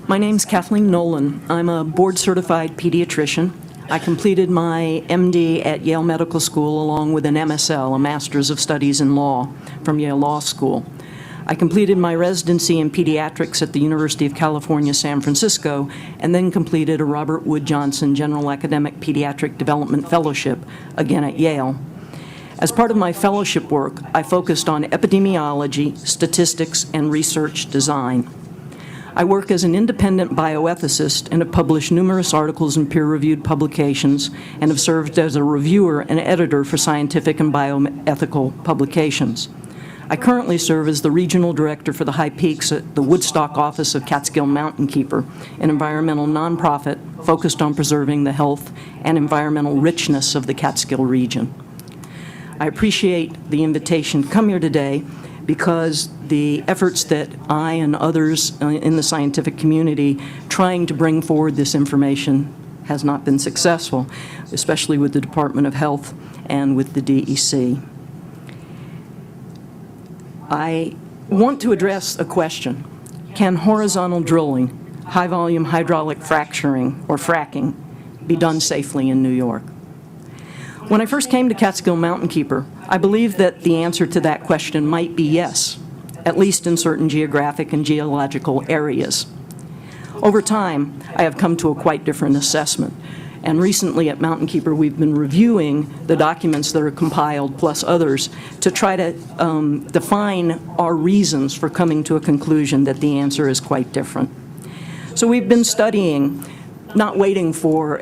Speaker 10: My name's Kathleen Nolan. I'm a board-certified pediatrician. I completed my MD at Yale Medical School along with an MSL, a Master's of Studies in Law, from Yale Law School. I completed my residency in pediatrics at the University of California, San Francisco, and then completed a Robert Wood Johnson General Academic Pediatric Development Fellowship, again at Yale. As part of my fellowship work, I focused on epidemiology, statistics, and research design. I work as an independent bioethicist and have published numerous articles in peer-reviewed publications and have served as a reviewer and editor for scientific and bioethical publications. I currently serve as the regional director for the High Peaks at the Woodstock office of Catskill Mountain Keeper, an environmental nonprofit focused on preserving the health and environmental richness of the Catskill region. I appreciate the invitation to come here today because the efforts that I and others in the scientific community trying to bring forward this information has not been successful, especially with the Department of Health and with the DEC. I want to address a question. Can horizontal drilling, high-volume hydraulic fracturing, or fracking, be done safely in New York? When I first came to Catskill Mountain Keeper, I believed that the answer to that question might be yes, at least in certain geographic and geological areas. Over time, I have come to a quite different assessment. And recently at Mountain Keeper, we've been reviewing the documents that are compiled, plus others, to try to define our reasons for coming to a conclusion that the answer is quite different. So we've been studying, not waiting for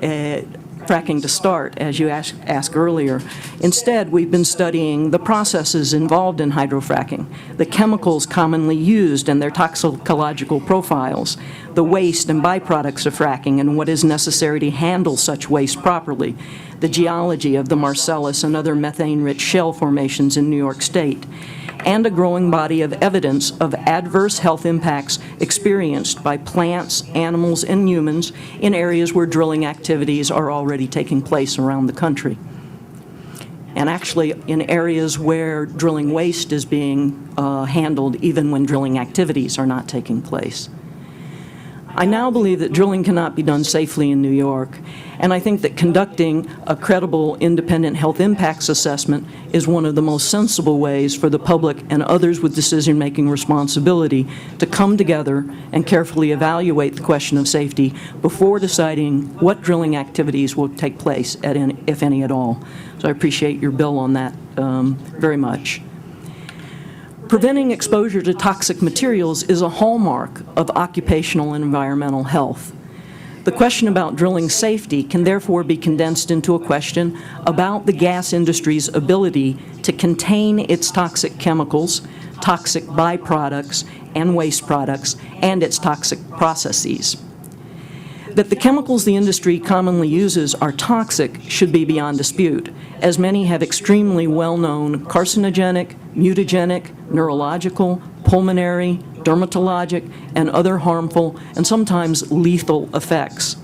Speaker 10: fracking to start, as you asked earlier. Instead, we've been studying the processes involved in hydrofracking, the chemicals commonly used and their toxicological profiles, the waste and byproducts of fracking and what is necessary to handle such waste properly, the geology of the Marcellus and other methane-rich shale formations in New York State, and a growing body of evidence of adverse health impacts experienced by plants, animals, and humans in areas where drilling activities are already taking place around the country. And actually in areas where drilling waste is being handled even when drilling activities are not taking place. I now believe that drilling cannot be done safely in New York, and I think that conducting a credible independent health impacts assessment is one of the most sensible ways for the public and others with decision-making responsibility to come together and carefully evaluate the question of safety before deciding what drilling activities will take place, if any at all. So I appreciate your bill on that very much. Preventing exposure to toxic materials is a hallmark of occupational and environmental health. The question about drilling safety can therefore be condensed into a question about the gas industry's ability to contain its toxic chemicals, toxic byproducts, and waste products, and its toxic processes. That the chemicals the industry commonly uses are toxic should be beyond dispute, as many have extremely well-known carcinogenic, mutagenic, neurological, pulmonary, dermatologic, and other harmful and sometimes lethal effects.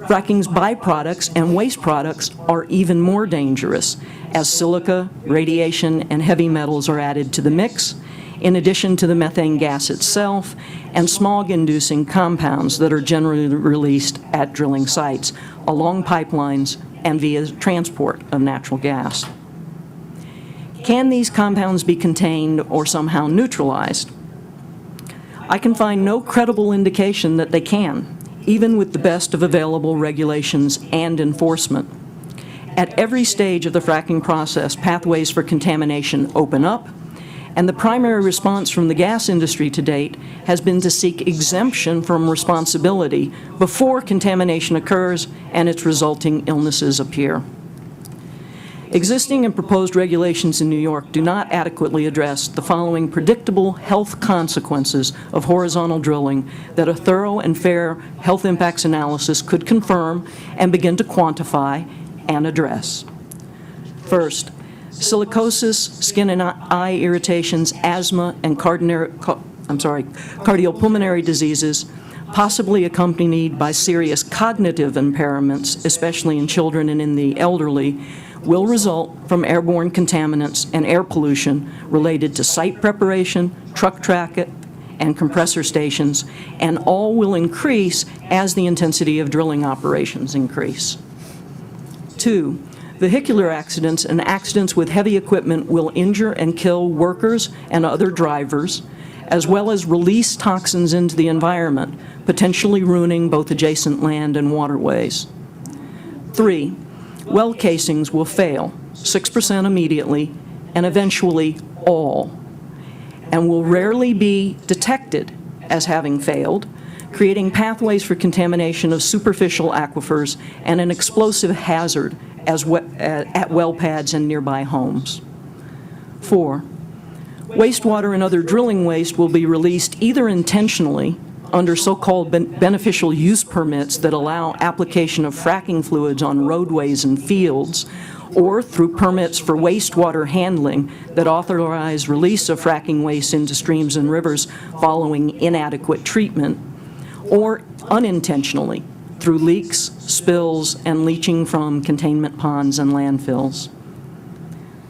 Speaker 10: Fracking's byproducts and waste products are even more dangerous, as silica, radiation, and heavy metals are added to the mix, in addition to the methane gas itself and smog-inducing compounds that are generally released at drilling sites, along pipelines and via transport of natural gas. Can these compounds be contained or somehow neutralized? I can find no credible indication that they can, even with the best of available regulations and enforcement. At every stage of the fracking process, pathways for contamination open up, and the primary response from the gas industry to date has been to seek exemption from responsibility before contamination occurs and its resulting illnesses appear. Existing and proposed regulations in New York do not adequately address the following predictable health consequences of horizontal drilling that a thorough and fair health impacts analysis could confirm and begin to quantify and address. First, silicosis, skin and eye irritations, asthma, and cardiopulmonary diseases, possibly accompanied by serious cognitive impairments, especially in children and in the elderly, will result from airborne contaminants and air pollution related to site preparation, truck traffic, and compressor stations, and all will increase as the intensity of drilling operations increase. 2. Vehicular accidents and accidents with heavy equipment will injure and kill workers and other drivers, as well as release toxins into the environment, potentially ruining both adjacent land and waterways. 3. Well casings will fail, 6% immediately, and eventually all, and will rarely be detected as having failed, creating pathways for contamination of superficial aquifers and an explosive hazard at well pads and nearby homes. 4. Wastewater and other drilling waste will be released either intentionally under so-called beneficial use permits that allow application of fracking fluids on roadways and fields, or through permits for wastewater handling that authorize release of fracking waste into streams and rivers following inadequate treatment, or unintentionally through leaks, spills, and leaching from containment ponds and landfills.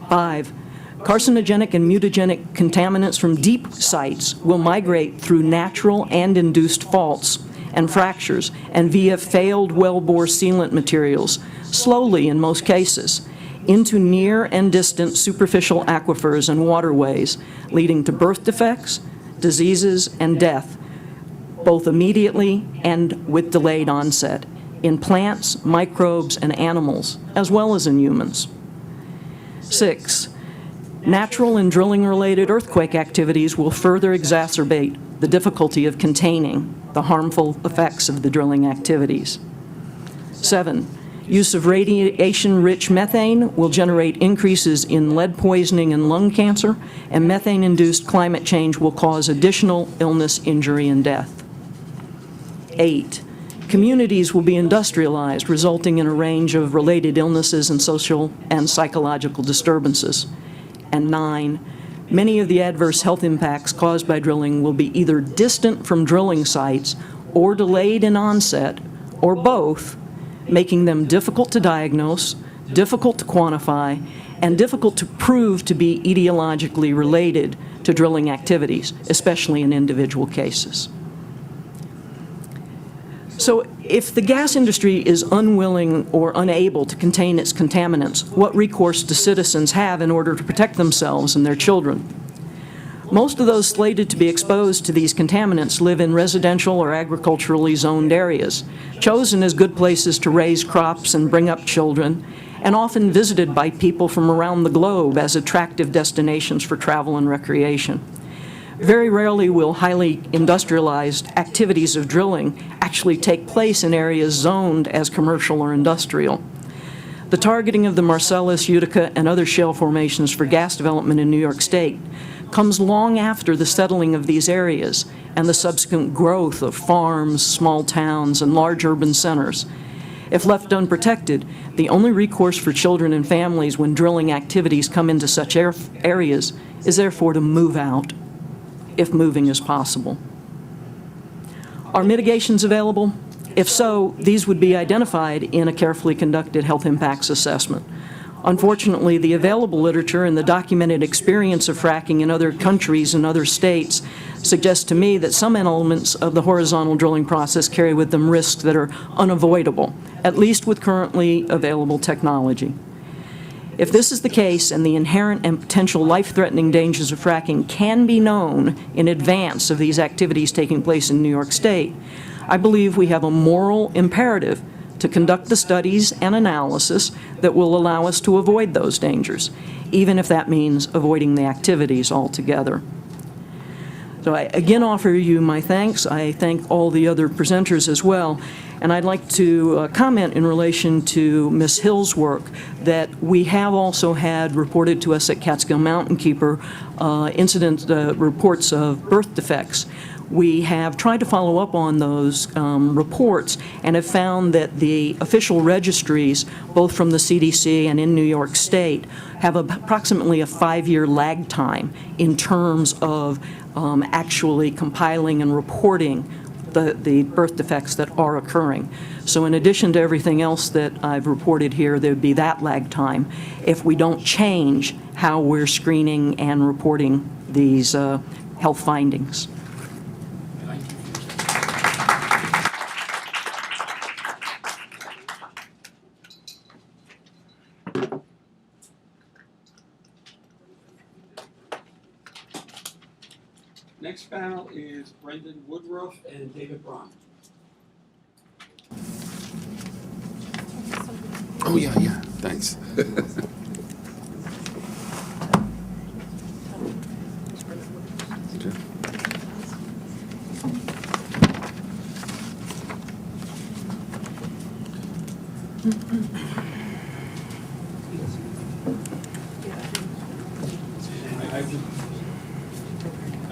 Speaker 10: 5. Carcinogenic and mutagenic contaminants from deep sites will migrate through natural and induced faults and fractures and via failed wellbore sealant materials, slowly in most cases, into near and distant superficial aquifers and waterways, leading to birth defects, diseases, and death, both immediately and with delayed onset, in plants, microbes, and animals, as well as in humans. 6. Natural and drilling-related earthquake activities will further exacerbate the difficulty of containing the harmful effects of the drilling activities. 7. Use of radiation-rich methane will generate increases in lead poisoning and lung cancer, and methane-induced climate change will cause additional illness, injury, and death. 8. Communities will be industrialized, resulting in a range of related illnesses and social and psychological disturbances. And 9, many of the adverse health impacts caused by drilling will be either distant from drilling sites or delayed in onset, or both, making them difficult to diagnose, difficult to quantify, and difficult to prove to be etiologically related to drilling activities, especially in individual cases. So if the gas industry is unwilling or unable to contain its contaminants, what recourse do citizens have in order to protect themselves and their children? Most of those slated to be exposed to these contaminants live in residential or agriculturally zoned areas, chosen as good places to raise crops and bring up children, and often visited by people from around the globe as attractive destinations for travel and recreation. Very rarely will highly industrialized activities of drilling actually take place in areas zoned as commercial or industrial. The targeting of the Marcellus, Utica, and other shale formations for gas development in New York State comes long after the settling of these areas and the subsequent growth of farms, small towns, and large urban centers. If left unprotected, the only recourse for children and families when drilling activities come into such areas is therefore to move out, if moving is possible. Are mitigations available? If so, these would be identified in a carefully conducted health impacts assessment. Unfortunately, the available literature and the documented experience of fracking in other countries and other states suggests to me that some elements of the horizontal drilling process carry with them risks that are unavoidable, at least with currently available technology. If this is the case and the inherent and potential life-threatening dangers of fracking can be known in advance of these activities taking place in New York State, I believe we have a moral imperative to conduct the studies and analysis that will allow us to avoid those dangers, even if that means avoiding the activities altogether. So I again offer you my thanks. I thank all the other presenters as well. And I'd like to comment in relation to Ms. Hill's work that we have also had reported to us at Catskill Mountain Keeper incident reports of birth defects. We have tried to follow up on those reports and have found that the official registries, both from the CDC and in New York State, have approximately a 5-year lag time in terms of actually compiling and reporting the birth defects that are occurring. So in addition to everything else that I've reported here, there would be that lag time if we don't change how we're screening and reporting these health findings.
Speaker 3: Next panel is Brendan Woodruff and David Braun. Oh, yeah, thanks.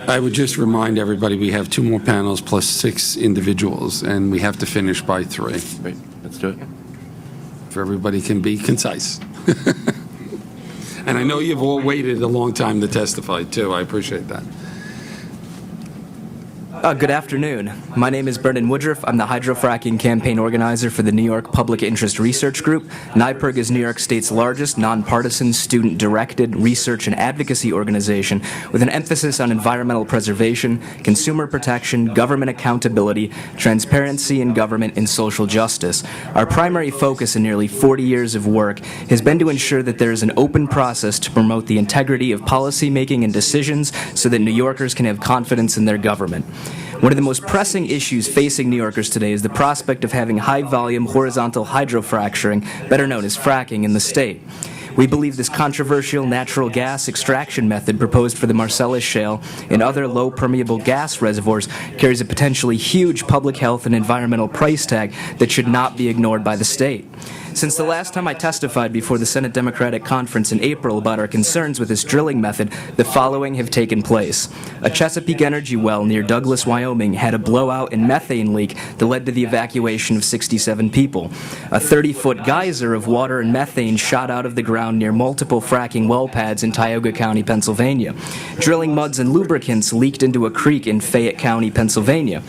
Speaker 3: I would just remind everybody we have 2 more panels plus 6 individuals, and we have to finish by 3.
Speaker 1: Great, let's do it.
Speaker 3: If everybody can be concise. And I know you've all waited a long time to testify, too. I appreciate that.
Speaker 11: Good afternoon. My name is Brendan Woodruff. I'm the Hydrofracking campaign organizer for the New York Public Interest Research Group. NYPIRG is New York State's largest nonpartisan, student-directed research and advocacy organization with an emphasis on environmental preservation, consumer protection, government accountability, transparency in government, and social justice. Our primary focus in nearly 40 years of work has been to ensure that there is an open process to promote the integrity of policymaking and decisions so that New Yorkers can have confidence in their government. One of the most pressing issues facing New Yorkers today is the prospect of having high-volume horizontal hydrofracturing, better known as fracking, in the state. We believe this controversial natural gas extraction method proposed for the Marcellus Shale and other low-permeable gas reservoirs carries a potentially huge public health and environmental price tag that should not be ignored by the state. Since the last time I testified before the Senate Democratic Conference in April about our concerns with this drilling method, the following have taken place. A Chesapeake Energy well near Douglas, Wyoming had a blowout and methane leak that led to the evacuation of 67 people. A 30-foot geyser of water and methane shot out of the ground near multiple fracking well pads in Tioga County, Pennsylvania. Drilling muds and lubricants leaked into a creek in Fayette County, Pennsylvania.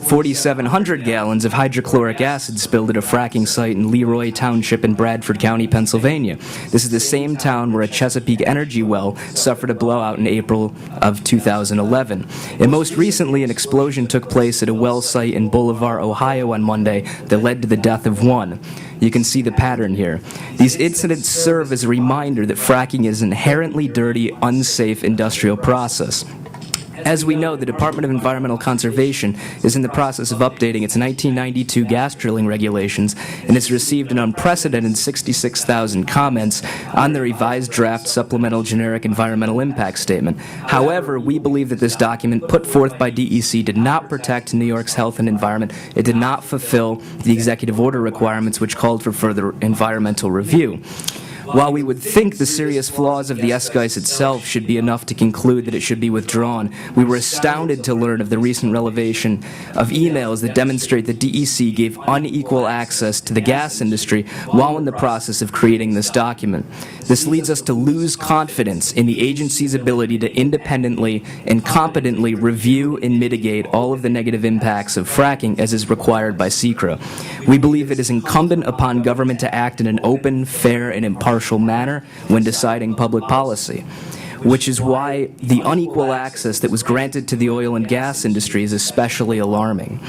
Speaker 11: 4,700 gallons of hydrochloric acid spilled at a fracking site in Leroy Township in Bradford County, Pennsylvania. This is the same town where a Chesapeake Energy well suffered a blowout in April of 2011. And most recently, an explosion took place at a well site in Bolivar, Ohio on Monday that led to the death of one. You can see the pattern here. These incidents serve as a reminder that fracking is an inherently dirty, unsafe industrial process. As we know, the Department of Environmental Conservation is in the process of updating its 1992 gas drilling regulations, and has received an unprecedented 66,000 comments on the revised draft Supplemental Generic Environmental Impact Statement. However, we believe that this document put forth by DEC did not protect New York's health and environment. It did not fulfill the executive order requirements, which called for further environmental review. While we would think the serious flaws of the SGICE itself should be enough to conclude that it should be withdrawn, we were astounded to learn of the recent revelation of emails that demonstrate that DEC gave unequal access to the gas industry while in the process of creating this document. This leads us to lose confidence in the agency's ability to independently and competently review and mitigate all of the negative impacts of fracking as is required by SECRA. We believe it is incumbent upon government to act in an open, fair, and impartial manner when deciding public policy, which is why the unequal access that was granted to the oil and gas industry is especially alarming.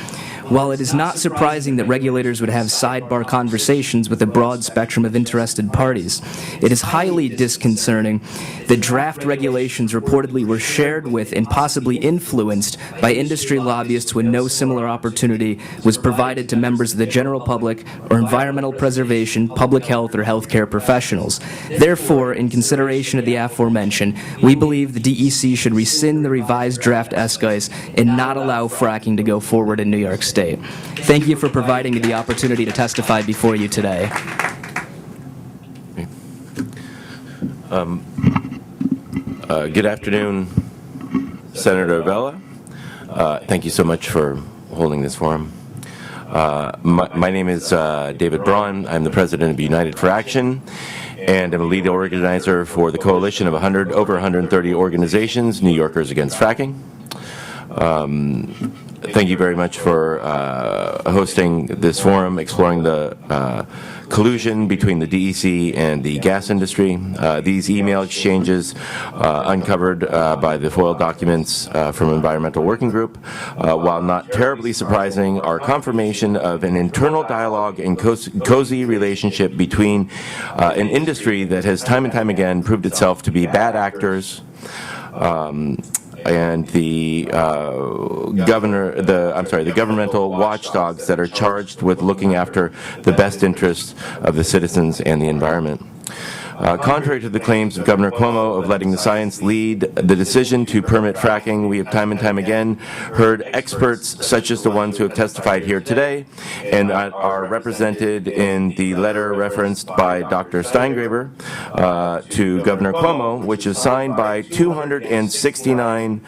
Speaker 11: While it is not surprising that regulators would have sidebar conversations with a broad spectrum of interested parties, it is highly disconcerting that draft regulations reportedly were shared with and possibly influenced by industry lobbyists when no similar opportunity was provided to members of the general public or environmental preservation, public health, or healthcare professionals. Therefore, in consideration of the aforementioned, we believe the DEC should rescind the revised draft SGICE and not allow fracking to go forward in New York State. Thank you for providing me the opportunity to testify before you today.
Speaker 4: Good afternoon, Senator Avella. Thank you so much for holding this forum. My name is David Braun. I'm the president of United for Action, and I'm a lead organizer for the coalition of over 130 organizations, New Yorkers Against Fracking. Thank you very much for hosting this forum, exploring the collusion between the DEC and the gas industry. These email exchanges uncovered by the FOIL documents from Environmental Working Group, while not terribly surprising, are confirmation of an internal dialogue and cozy relationship between an industry that has time and time again proved itself to be bad actors, and the governmental watchdogs that are charged with looking after the best interests of the citizens and the environment. Contrary to the claims of Governor Cuomo of letting the science lead the decision to permit fracking, we have time and time again heard experts such as the ones who have testified here today and are represented in the letter referenced by Dr. Steingraber to Governor Cuomo, which is signed by 269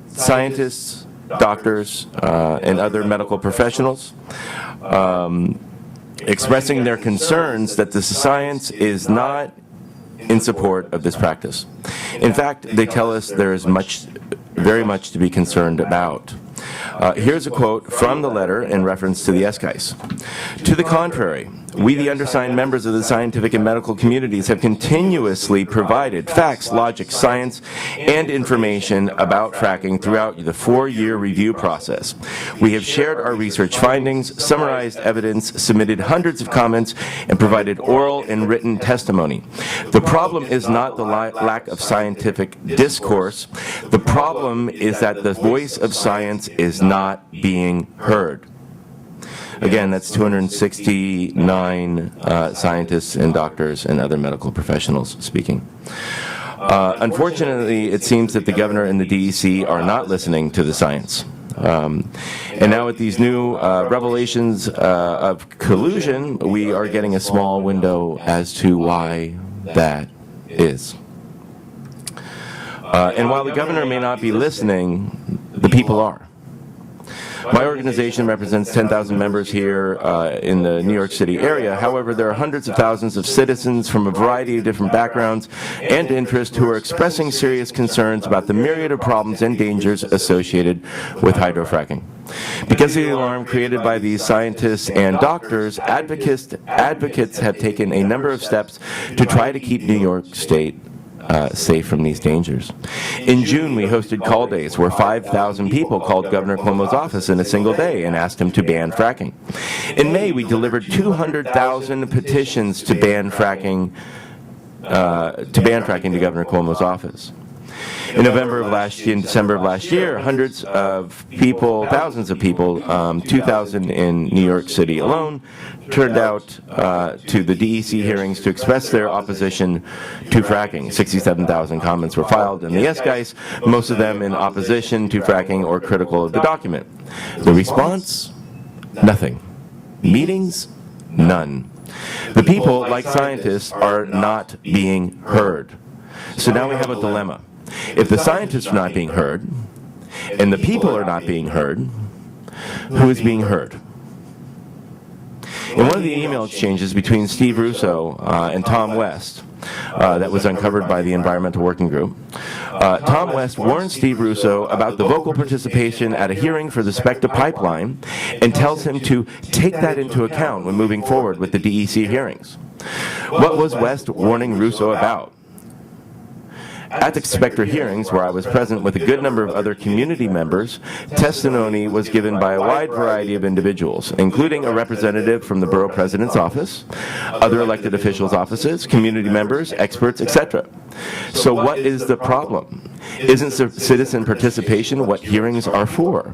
Speaker 4: scientists, doctors, and other medical professionals, expressing their concerns that the science is not in support of this practice. In fact, they tell us there is very much to be concerned about. Here's a quote from the letter in reference to the SGICE. To the contrary, we, the undersigned members of the scientific and medical communities, have continuously provided facts, logic, science, and information about fracking throughout the 4-year review process. We have shared our research findings, summarized evidence, submitted hundreds of comments, and provided oral and written testimony. The problem is not the lack of scientific discourse. The problem is that the voice of science is not being heard. Again, that's 269 scientists and doctors and other medical professionals speaking. Unfortunately, it seems that the governor and the DEC are not listening to the science. And now with these new revelations of collusion, we are getting a small window as to why that is. And while the governor may not be listening, the people are. My organization represents 10,000 members here in the New York City area. However, there are hundreds of thousands of citizens from a variety of different backgrounds and interests who are expressing serious concerns about the myriad of problems and dangers associated with hydrofracking. Because of the alarm created by these scientists and doctors, advocates have taken a number of steps to try to keep New York State safe from these dangers. In June, we hosted call days where 5,000 people called Governor Cuomo's office in a single day and asked him to ban fracking. In May, we delivered 200,000 petitions to ban fracking to Governor Cuomo's office. In November of last year, in December of last year, hundreds of people, thousands of people, 2,000 in New York City alone, turned out to the DEC hearings to express their opposition to fracking. 67,000 comments were filed in the SGIS, most of them in opposition to fracking or critical of the document. The response? Nothing. Meetings? None. The people, like scientists, are not being heard. So now we have a dilemma. If the scientists are not being heard, and the people are not being heard, who is being heard? In one of the email exchanges between Steve Russo and Tom West that was uncovered by the Environmental Working Group, Tom West warned Steve Russo about the vocal participation at a hearing for the SPECTA pipeline and tells him to take that into account when moving forward with the DEC hearings. What was West warning Russo about? At the SPECTA hearings, where I was present with a good number of other community members, testimony was given by a wide variety of individuals, including a representative from the borough president's office, other elected officials' offices, community members, experts, etc. So what is the problem? Isn't citizen participation what hearings are for?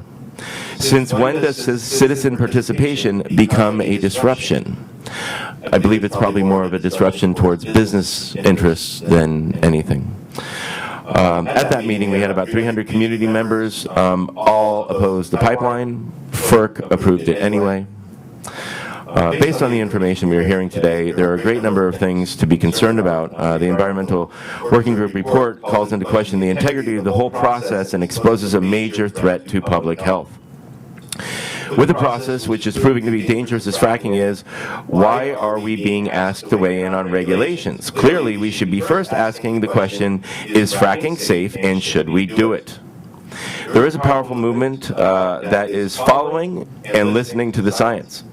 Speaker 4: Since when does citizen participation become a disruption? I believe it's probably more of a disruption towards business interests than anything. At that meeting, we had about 300 community members, all opposed the pipeline. FERC approved it anyway. Based on the information we are hearing today, there are a great number of things to be concerned about. The Environmental Working Group report calls into question the integrity of the whole process and exposes a major threat to public health. With a process which is proving to be dangerous as fracking is, why are we being asked to weigh in on regulations? Clearly, we should be first asking the question, is fracking safe and should we do it? There is a powerful movement that is following and listening to the science.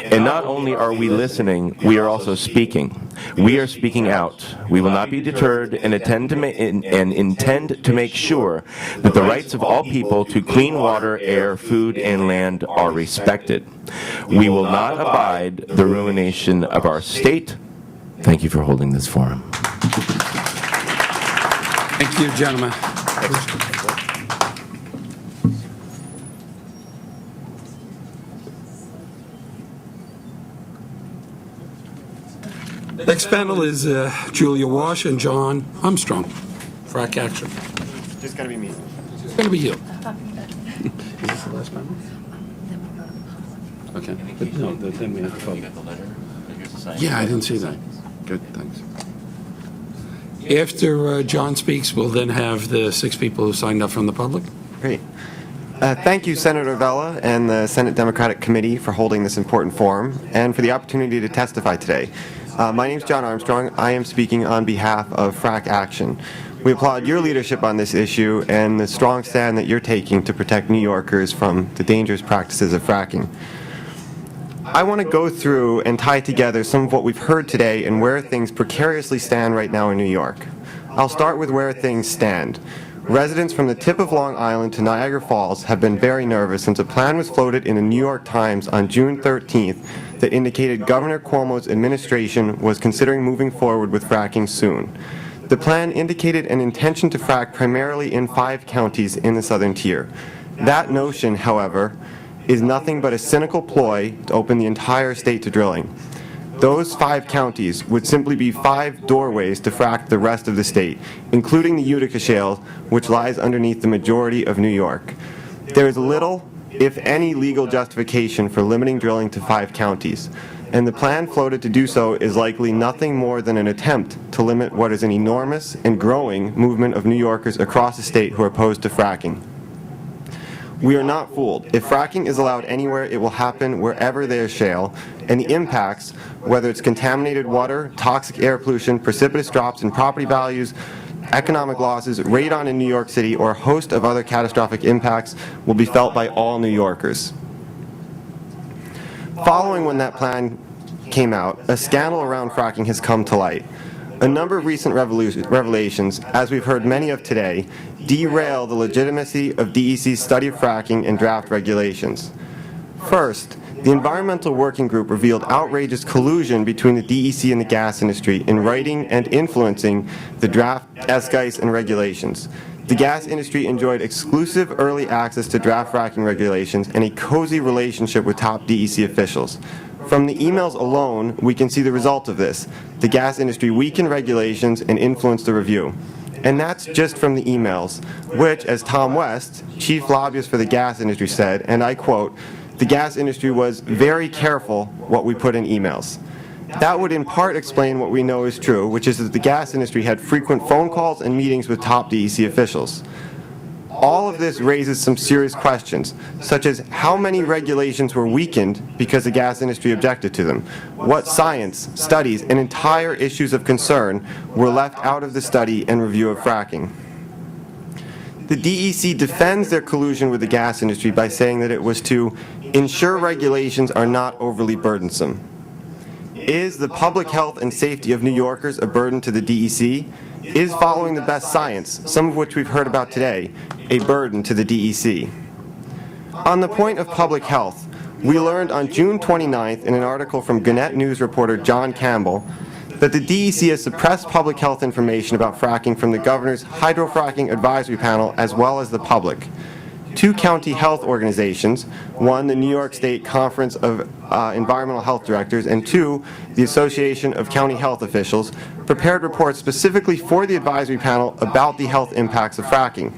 Speaker 4: And not only are we listening, we are also speaking. We are speaking out. We will not be deterred and intend to make sure that the rights of all people to clean water, air, food, and land are respected. We will not abide the ruination of our state. Thank you for holding this forum.
Speaker 3: Thank you, gentlemen. Next panel is Julia Wash and John Armstrong. Frac Action.
Speaker 12: Just gonna be me.
Speaker 3: It's going to be you. Is this the last panel? Okay. But no, then we have to vote. Yeah, I didn't see that. Good, thanks. After John speaks, we'll then have the 6 people who signed up from the public.
Speaker 12: Great. Thank you, Senator Vella and the Senate Democratic Committee for holding this important forum and for the opportunity to testify today. My name is John Armstrong. I am speaking on behalf of Frac Action. We applaud your leadership on this issue and the strong stand that you're taking to protect New Yorkers from the dangerous practices of fracking. I want to go through and tie together some of what we've heard today and where things precariously stand right now in New York. I'll start with where things stand. Residents from the tip of Long Island to Niagara Falls have been very nervous since a plan was floated in the New York Times on June 13th that indicated Governor Cuomo's administration was considering moving forward with fracking soon. The plan indicated an intention to frack primarily in 5 counties in the southern tier. That notion, however, is nothing but a cynical ploy to open the entire state to drilling. Those 5 counties would simply be 5 doorways to frack the rest of the state, including the Utica Shale, which lies underneath the majority of New York. There is little, if any, legal justification for limiting drilling to 5 counties, and the plan floated to do so is likely nothing more than an attempt to limit what is an enormous and growing movement of New Yorkers across the state who are opposed to fracking. We are not fooled. If fracking is allowed anywhere, it will happen wherever there is shale, and the impacts, whether it's contaminated water, toxic air pollution, precipitous drops in property values, economic losses, radon in New York City, or a host of other catastrophic impacts, will be felt by all New Yorkers. Following when that plan came out, a scandal around fracking has come to light. A number of recent revelations, as we've heard many of today, derail the legitimacy of DEC's study of fracking and draft regulations. First, the Environmental Working Group revealed outrageous collusion between the DEC and the gas industry in writing and influencing the draft SGICE and regulations. The gas industry enjoyed exclusive early access to draft fracking regulations and a cozy relationship with top DEC officials. From the emails alone, we can see the result of this. The gas industry weakened regulations and influenced the review. And that's just from the emails, which, as Tom West, chief lobbyist for the gas industry, said, and I quote, "The gas industry was very careful what we put in emails." That would in part explain what we know is true, which is that the gas industry had frequent phone calls and meetings with top DEC officials. All of this raises some serious questions, such as how many regulations were weakened because the gas industry objected to them? What science, studies, and entire issues of concern were left out of the study and review of fracking? The DEC defends their collusion with the gas industry by saying that it was to ensure regulations are not overly burdensome. Is the public health and safety of New Yorkers a burden to the DEC? Is following the best science, some of which we've heard about today, a burden to the DEC? On the point of public health, we learned on June 29th in an article from Gannett News reporter John Campbell that the DEC has suppressed public health information about fracking from the governor's Hydrofracking Advisory Panel as well as the public. Two county health organizations, one, the New York State Conference of Environmental Health Directors, and two, the Association of County Health Officials, prepared reports specifically for the advisory panel about the health impacts of fracking.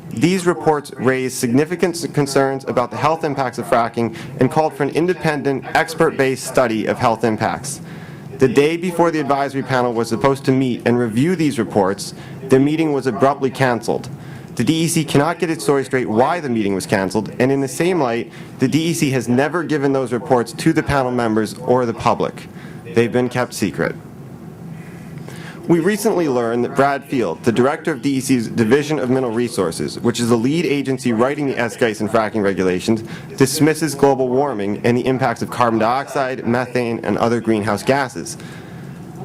Speaker 12: These reports raised significant concerns about the health impacts of fracking and called for an independent, expert-based study of health impacts. The day before the advisory panel was supposed to meet and review these reports, the meeting was abruptly canceled. The DEC cannot get its story straight why the meeting was canceled, and in the same light, the DEC has never given those reports to the panel members or the public. They've been kept secret. We recently learned that Brad Field, the director of DEC's Division of Mineral Resources, which is the lead agency writing the SGICE and fracking regulations, dismisses global warming and the impacts of carbon dioxide, methane, and other greenhouse gases.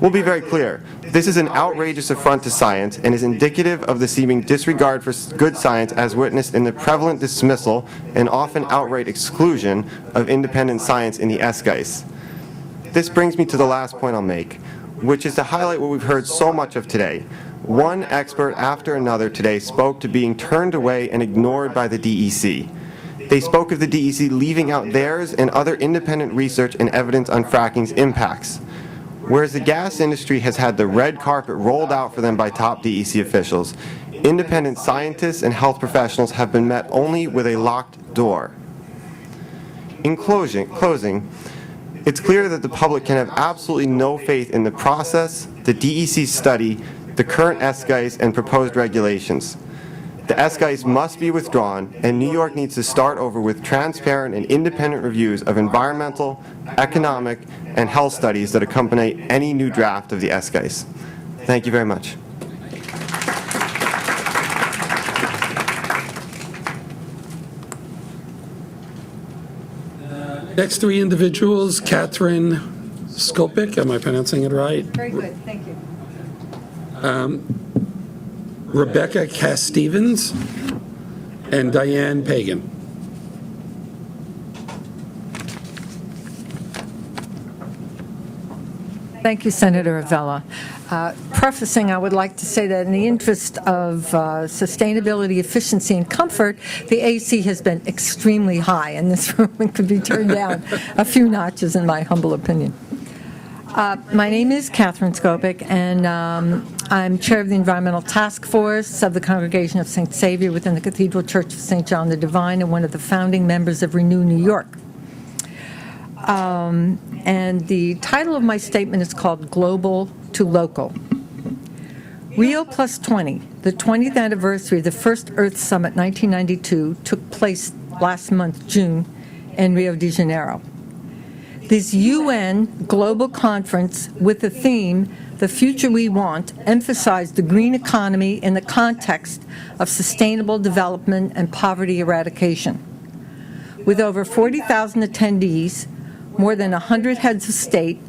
Speaker 12: We'll be very clear. This is an outrageous affront to science and is indicative of the seeming disregard for good science as witnessed in the prevalent dismissal and often outright exclusion of independent science in the SGICE. This brings me to the last point I'll make, which is to highlight what we've heard so much of today. One expert after another today spoke to being turned away and ignored by the DEC. They spoke of the DEC leaving out theirs and other independent research and evidence on fracking's impacts. Whereas the gas industry has had the red carpet rolled out for them by top DEC officials, independent scientists and health professionals have been met only with a locked door. In closing, it's clear that the public can have absolutely no faith in the process, the DEC study, the current SGICE, and proposed regulations. The SGICE must be withdrawn, and New York needs to start over with transparent and independent reviews of environmental, economic, and health studies that accompany any new draft of the SGICE. Thank you very much.
Speaker 3: Next three individuals, Catherine Skopik, am I pronouncing it right?
Speaker 2: Very good, thank you.
Speaker 3: Rebecca Cass-Stevens, and Diane Pagan.
Speaker 2: Thank you, Senator Avella. Prefacing, I would like to say that in the interest of sustainability, efficiency, and comfort, the AC has been extremely high in this room and could be turned down a few notches, in my humble opinion. My name is Catherine Skopik, and I'm chair of the Environmental Task Force of the Congregation of St. Saviour within the Cathedral Church of St. John the Divine and one of the founding members of Renew New York. And the title of my statement is called Global to Local. Rio Plus 20, the 20th anniversary of the first Earth Summit 1992, took place last month, June, in Rio de Janeiro. This UN global conference with the theme, The Future We Want, emphasized the green economy in the context of sustainable development and poverty eradication. With over 40,000 attendees, more than 100 heads of state,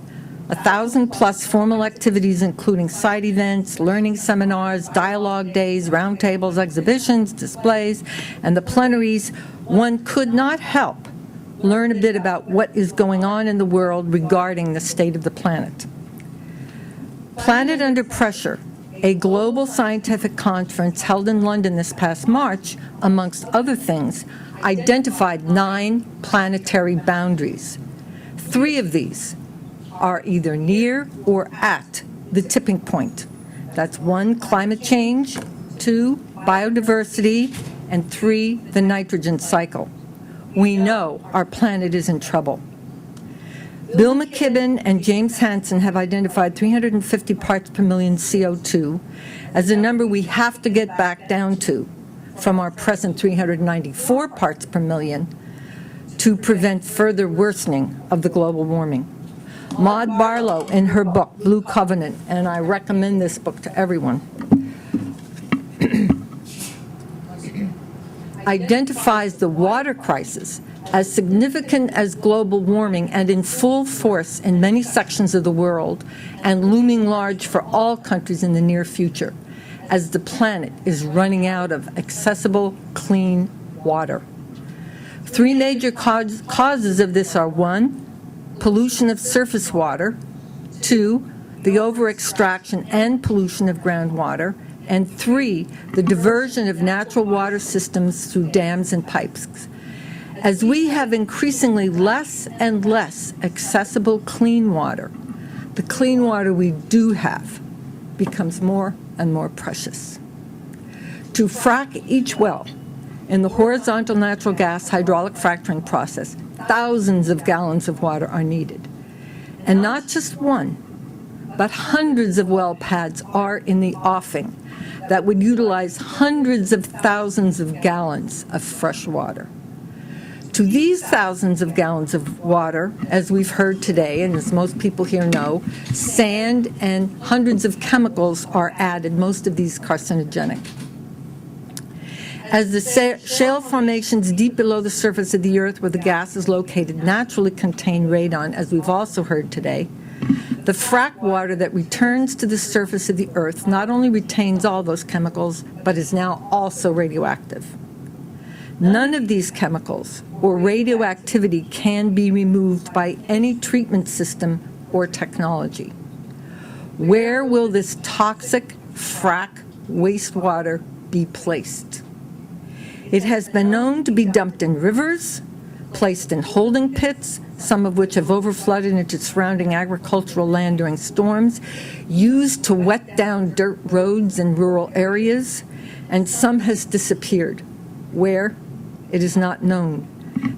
Speaker 2: 1,000+ formal activities including side events, learning seminars, dialogue days, roundtables, exhibitions, displays, and the plenaries, one could not help learn a bit about what is going on in the world regarding the state of the planet. Planet Under Pressure, a global scientific conference held in London this past March, amongst other things, identified 9 planetary boundaries. 3 of these are either near or at the tipping point. That's 1, climate change, 2, biodiversity, and 3, the nitrogen cycle. We know our planet is in trouble. Bill McKibben and James Hansen have identified 350 parts per million CO2 as a number we have to get back down to from our present 394 parts per million to prevent further worsening of the global warming. Maud Barlow, in her book, Blue Covenant, and I recommend this book to everyone, identifies the water crisis as significant as global warming and in full force in many sections of the world and looming large for all countries in the near future as the planet is running out of accessible, clean water. 3 major causes of this are 1, pollution of surface water, 2, the over-extraction and pollution of groundwater, and 3, the diversion of natural water systems through dams and pipes. As we have increasingly less and less accessible clean water, the clean water we do have becomes more and more precious. To frack each well in the horizontal natural gas hydraulic fracturing process, thousands of gallons of water are needed. And not just 1, but hundreds of well pads are in the offing that would utilize hundreds of thousands of gallons of fresh water. To these thousands of gallons of water, as we've heard today, and as most people here know, sand and hundreds of chemicals are added, most of these carcinogenic. As the shale formations deep below the surface of the earth where the gas is located naturally contain radon, as we've also heard today, the frack water that returns to the surface of the earth not only retains all those chemicals, but is now also radioactive. None of these chemicals or radioactivity can be removed by any treatment system or technology. Where will this toxic frack wastewater be placed? It has been known to be dumped in rivers, placed in holding pits, some of which have overflooded into surrounding agricultural land during storms, used to wet down dirt roads in rural areas, and some has disappeared. Where? It is not known.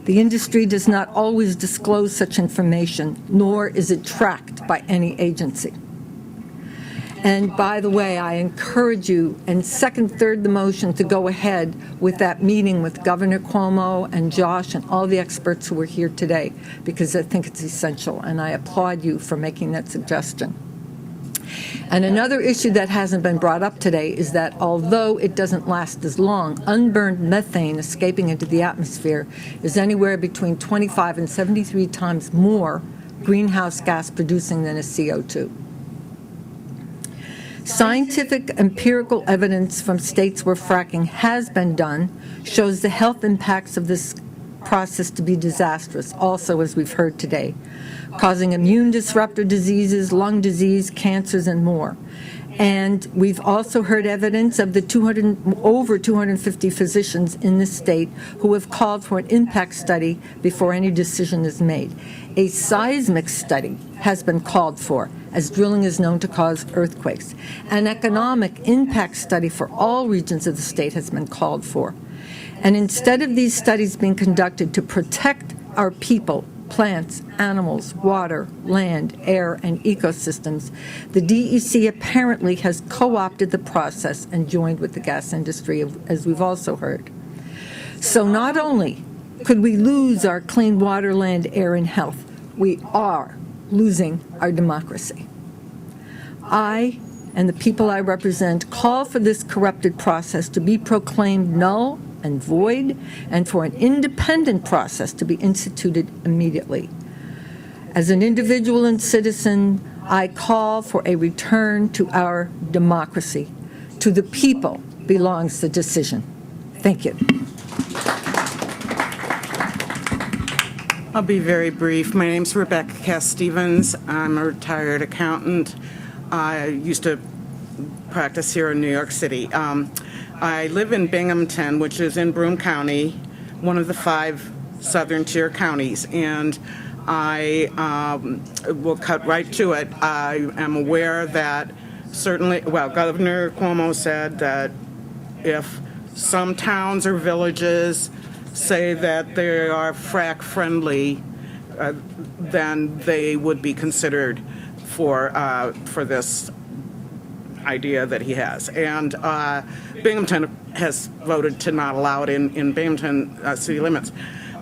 Speaker 2: The industry does not always disclose such information, nor is it tracked by any agency. And by the way, I encourage you and third the motion to go ahead with that meeting with Governor Cuomo and Josh and all the experts who were here today, because I think it's essential, and I applaud you for making that suggestion. And another issue that hasn't been brought up today is that although it doesn't last as long, unburned methane escaping into the atmosphere is anywhere between 25 and 73 times more greenhouse gas producing than a CO2. Scientific empirical evidence from states where fracking has been done shows the health impacts of this process to be disastrous, also as we've heard today, causing immune disruptor diseases, lung disease, cancers, and more. And we've also heard evidence of the over 250 physicians in the state who have called for an impact study before any decision is made. A seismic study has been called for, as drilling is known to cause earthquakes. An economic impact study for all regions of the state has been called for. And instead of these studies being conducted to protect our people, plants, animals, water, land, air, and ecosystems, the DEC apparently has co-opted the process and joined with the gas industry, as we've also heard. So not only Could we lose our clean water, land, air, and health? We are losing our democracy. I and the people I represent call for this corrupted process to be proclaimed null and void, and for an independent process to be instituted immediately. As an individual and citizen, I call for a return to our democracy. To the people belongs the decision. Thank you.
Speaker 13: I'll be very brief. My name's Rebecca Cass-Stevens. I'm a retired accountant. I used to practice here in New York City. I live in Binghamton, which is in Broome County, one of the 5 southern tier counties, and I will cut right to it. I am aware that certainly, well, Governor Cuomo said that if some towns or villages say that they are frack friendly, then they would be considered for this idea that he has. And Binghamton has voted to not allow it in Binghamton city limits.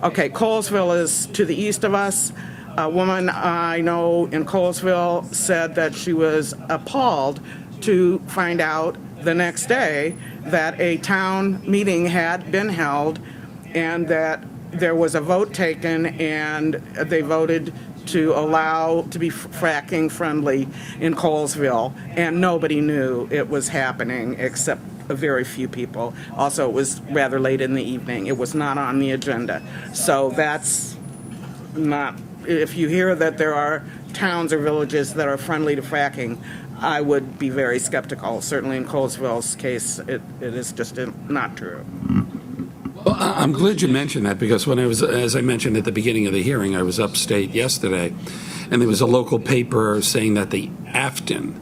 Speaker 13: Okay, Colesville is to the east of us. A woman I know in Colesville said that she was appalled to find out the next day that a town meeting had been held and that there was a vote taken and they voted to allow to be fracking friendly in Colesville, and nobody knew it was happening except a very few people. Also, it was rather late in the evening. It was not on the agenda. So that's not, if you hear that there are towns or villages that are friendly to fracking, I would be very skeptical. Certainly in Colesville's case, it is just not true.
Speaker 3: Well, I'm glad you mentioned that, because when I was, as I mentioned at the beginning of the hearing, I was upstate yesterday, and there was a local paper saying that the Afton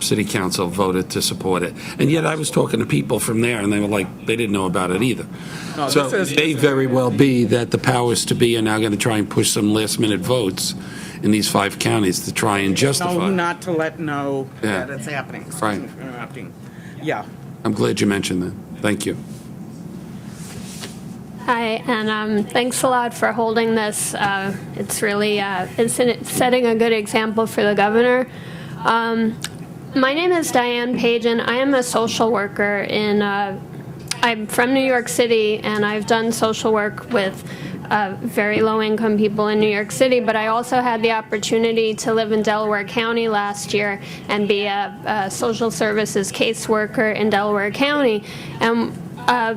Speaker 3: City Council voted to support it. And yet I was talking to people from there, and they were like, they didn't know about it either.
Speaker 13: No,
Speaker 3: So it may very well be that the powers to be are now going to try and push some last-minute votes in these 5 counties to try and justify.
Speaker 13: No, not to let know
Speaker 3: Yeah.
Speaker 13: that it's happening. Excuse
Speaker 3: Right.
Speaker 13: me for interrupting. Yeah.
Speaker 3: I'm glad you mentioned that. Thank you.
Speaker 14: Hi, and thanks a lot for holding this. It's really it's setting a good example for the governor. My name is Diane Pagan. I am a social worker I'm from New York City, and I've done social work with very low-income people in New York City, but I also had the opportunity to live in Delaware County last year and be a social services caseworker in Delaware County. And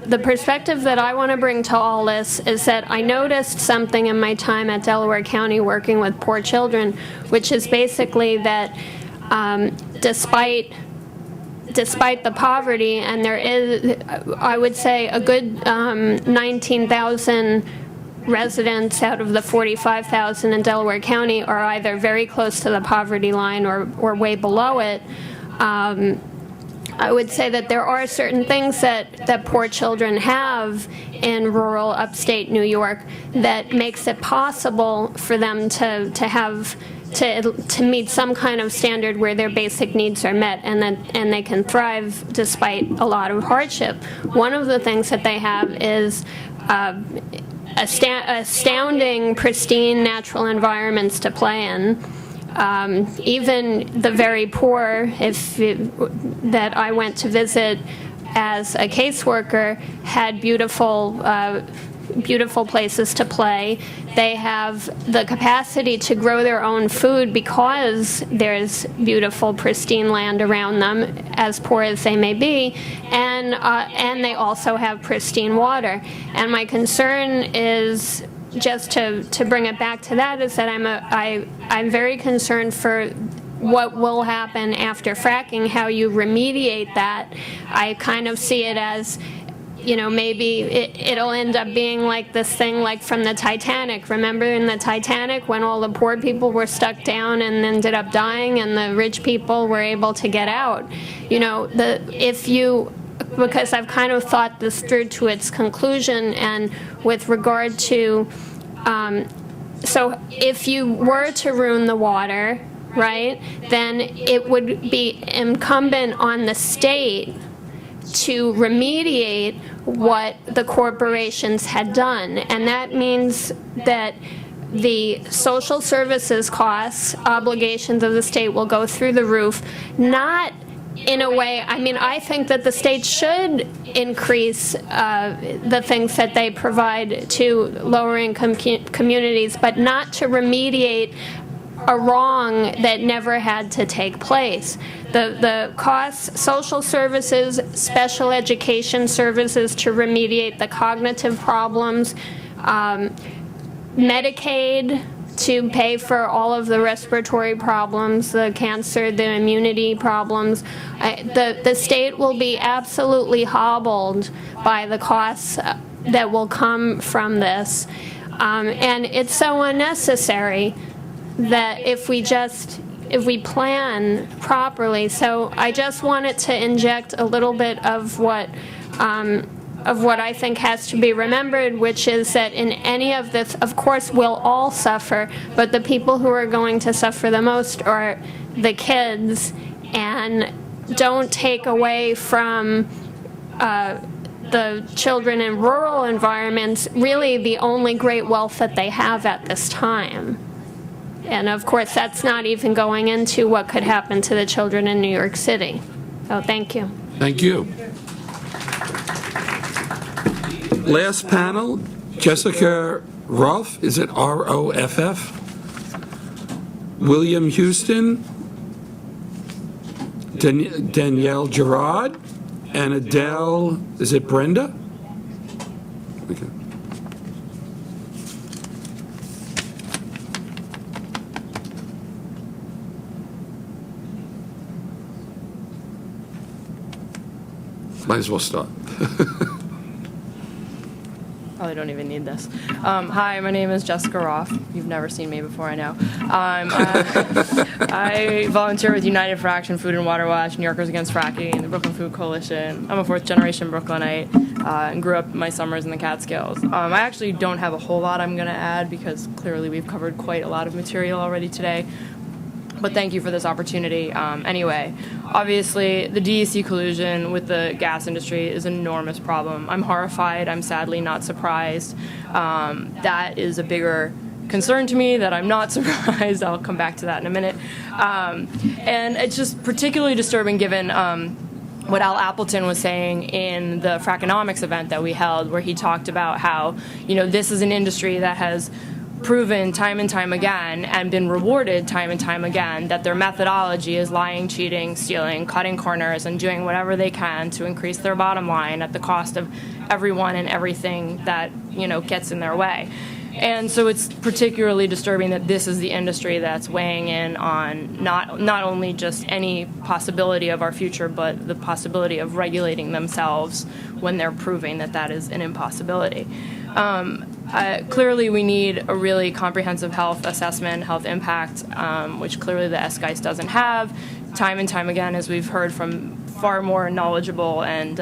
Speaker 14: the perspective that I want to bring to all this is that I noticed something in my time at Delaware County working with poor children, which is basically that despite the poverty, and there is, I would say, a good 19,000 residents out of the 45,000 in Delaware County are either very close to the poverty line or way below it. I would say that there are certain things that poor children have in rural upstate New York that makes it possible for them to meet some kind of standard where their basic needs are met and they can thrive despite a lot of hardship. One of the things that they have is astounding, pristine natural environments to play in. Even the very poor, that I went to visit as a caseworker, had beautiful places to play. They have the capacity to grow their own food because there's beautiful, pristine land around them, as poor as they may be, and they also have pristine water. And my concern is, just to bring it back to that, is that I'm very concerned for what will happen after fracking, how you remediate that. I kind of see it as, maybe it'll end up being like this thing like from the Titanic. Remember in the Titanic when all the poor people were stuck down and ended up dying and the rich people were able to get out? Because I've kind of thought this through to its conclusion, and with regard to, so if you were to ruin the water, right, then it would be incumbent on the state to remediate what the corporations had done. And that means that the social services costs, obligations of the state will go through the roof, not in a way, I mean, I think that the state should increase the things that they provide to lower income communities, but not to remediate a wrong that never had to take place. The costs, social services, special education services to remediate the cognitive problems, Medicaid to pay for all of the respiratory problems, the cancer, the immunity problems. The state will be absolutely hobbled by the costs that will come from this. And it's so unnecessary that if we plan properly. So I just wanted to inject a little bit of what I think has to be remembered, which is that in any of this, of course, we'll all suffer, but the people who are going to suffer the most are the kids, and don't take away from the children in rural environments really the only great wealth that they have at this time. And of course, that's not even going into what could happen to the children in New York City. So thank you.
Speaker 3: Thank you. Last panel, Jessica Roff, is it R-O-F-F? William Houston, Danielle Gerard, and Adele, is it Brenda? Okay. Might as well start.
Speaker 15: Probably don't even need this. Hi, my name is Jessica Roff. You've never seen me before, I know. I volunteer with United for Action, Food and Water Watch, New Yorkers Against Fracking, the Brooklyn Food Coalition. I'm a fourth-generation Brooklynite and grew up my summers in the Catskills. I actually don't have a whole lot I'm going to add because clearly we've covered quite a lot of material already today. But thank you for this opportunity. Anyway, obviously, the DEC collusion with the gas industry is an enormous problem. I'm horrified. I'm sadly not surprised. That is a bigger concern to me that I'm not surprised. I'll come back to that in a minute. And it's just particularly disturbing given what Al Appleton was saying in the Frackonomics event that we held, where he talked about how, this is an industry that has proven time and time again and been rewarded time and time again that their methodology is lying, cheating, stealing, cutting corners, and doing whatever they can to increase their bottom line at the cost of everyone and everything that, gets in their way. And so it's particularly disturbing that this is the industry that's weighing in on not only just any possibility of our future, but the possibility of regulating themselves when they're proving that that is an impossibility. Clearly, we need a really comprehensive health assessment, health impact, which clearly the SGICE doesn't have. Time and time again, as we've heard from far more knowledgeable and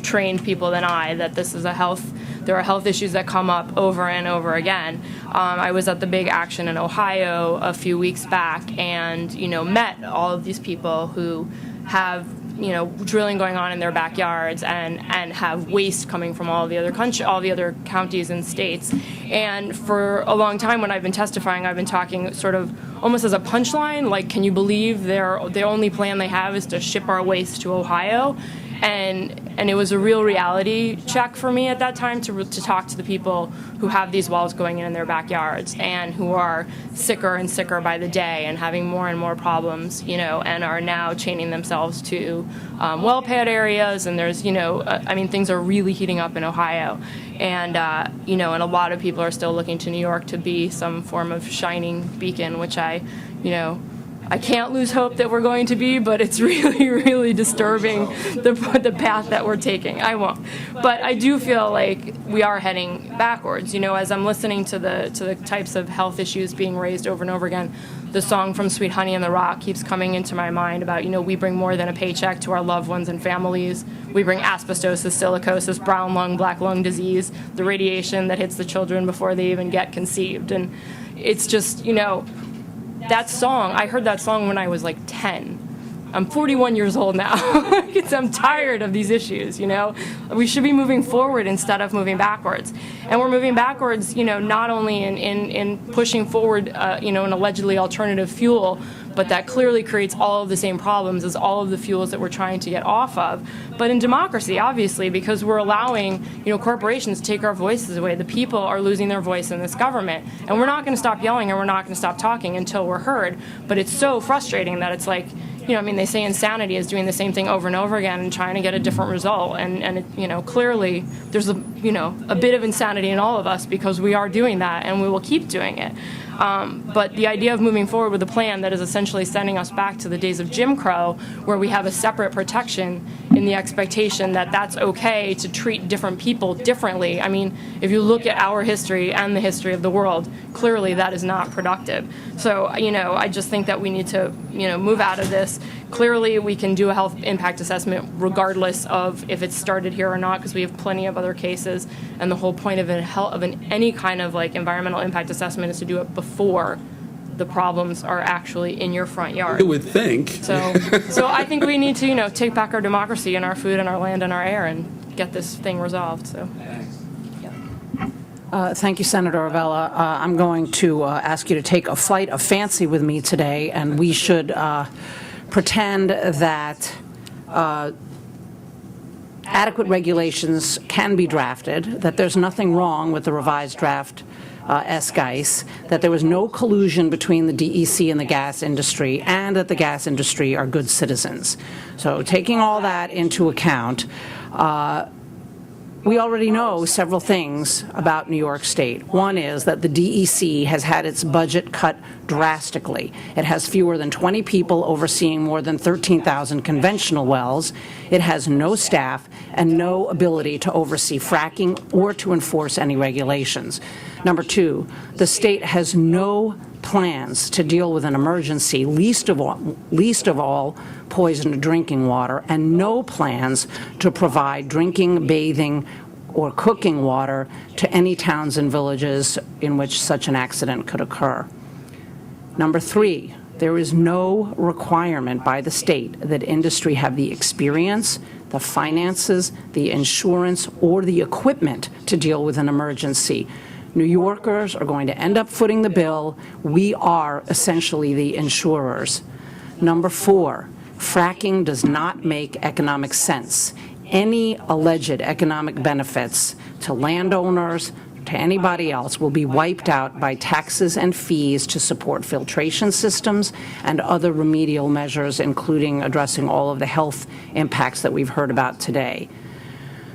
Speaker 15: trained people than I, that this is there are health issues that come up over and over again. I was at the big action in Ohio a few weeks back and, met all of these people who have drilling going on in their backyards and have waste coming from all the other counties and states. And for a long time when I've been testifying, I've been talking sort of almost as a punchline, like, can you believe the only plan they have is to ship our waste to Ohio? And it was a real reality check for me at that time to talk to the people who have these wells going in their backyards and who are sicker and sicker by the day and having more and more problems, and are now chaining themselves to well pad areas. And there's, things are really heating up in Ohio. And, and a lot of people are still looking to New York to be some form of shining beacon, which I can't lose hope that we're going to be, but it's really, really disturbing the path that we're taking. I won't. But I do feel like we are heading backwards. As I'm listening to the types of health issues being raised over and over again, the song from Sweet Honey in the Rock keeps coming into my mind about, we bring more than a paycheck to our loved ones and families. We bring asbestosis, silicosis, brown lung, black lung disease, the radiation that hits the children before they even get conceived. And it's just, that song, I heard that song when I was like 10. I'm 41 years old now. I'm tired of these issues, you know? We should be moving forward instead of moving backwards. And we're moving backwards, you know, not only in pushing forward, you know, an allegedly alternative fuel, but that clearly creates all of the same problems as all of the fuels that we're trying to get off of. But in democracy, obviously, because we're allowing, you know, corporations to take our voices away. The people are losing their voice in this government. And we're not going to stop yelling and we're not going to stop talking until we're heard. But it's so frustrating that it's like, you know, I mean, they say insanity is doing the same thing over and over again and trying to get a different result. And it, you know, clearly there's a, you know, a bit of insanity in all of us because we are doing that and we will keep doing it. But the idea of moving forward with a plan that is essentially sending us back to the days of Jim Crow, where we have a separate protection in the expectation that that's okay to treat different people differently. I mean, if you look at our history and the history of the world, clearly that is not productive. So, you know, I just think that we need to, you know, move out of this. Clearly, we can do a health impact assessment regardless of if it's started here or not, because we have plenty of other cases. And the whole point of any kind of like environmental impact assessment is to do it before the problems are actually in your front yard.
Speaker 3: You would think.
Speaker 15: So I think we need to, you know, take back our democracy and our food and our land and our air and get this thing resolved. So.
Speaker 16: Thank you, Senator Avella. I'm going to ask you to take a flight of fancy with me today, and we should pretend that adequate regulations can be drafted, that there's nothing wrong with the revised draft SGICE, that there was no collusion between the DEC and the gas industry, and that the gas industry are good citizens. So taking all that into account, we already know several things about New York State. One is that the DEC has had its budget cut drastically. It has fewer than 20 people overseeing more than 13,000 conventional wells. It has no staff and no ability to oversee fracking or to enforce any regulations. Number two, the state has no plans to deal with an emergency, least of all poisoned drinking water, and no plans to provide drinking, bathing, or cooking water to any towns and villages in which such an accident could occur. Number three, there is no requirement by the state that industry have the experience, the finances, the insurance, or the equipment to deal with an emergency. New Yorkers are going to end up footing the bill. We are essentially the insurers. Number four, fracking does not make economic sense. Any alleged economic benefits to landowners, to anybody else, will be wiped out by taxes and fees to support filtration systems and other remedial measures, including addressing all of the health impacts that we've heard about today.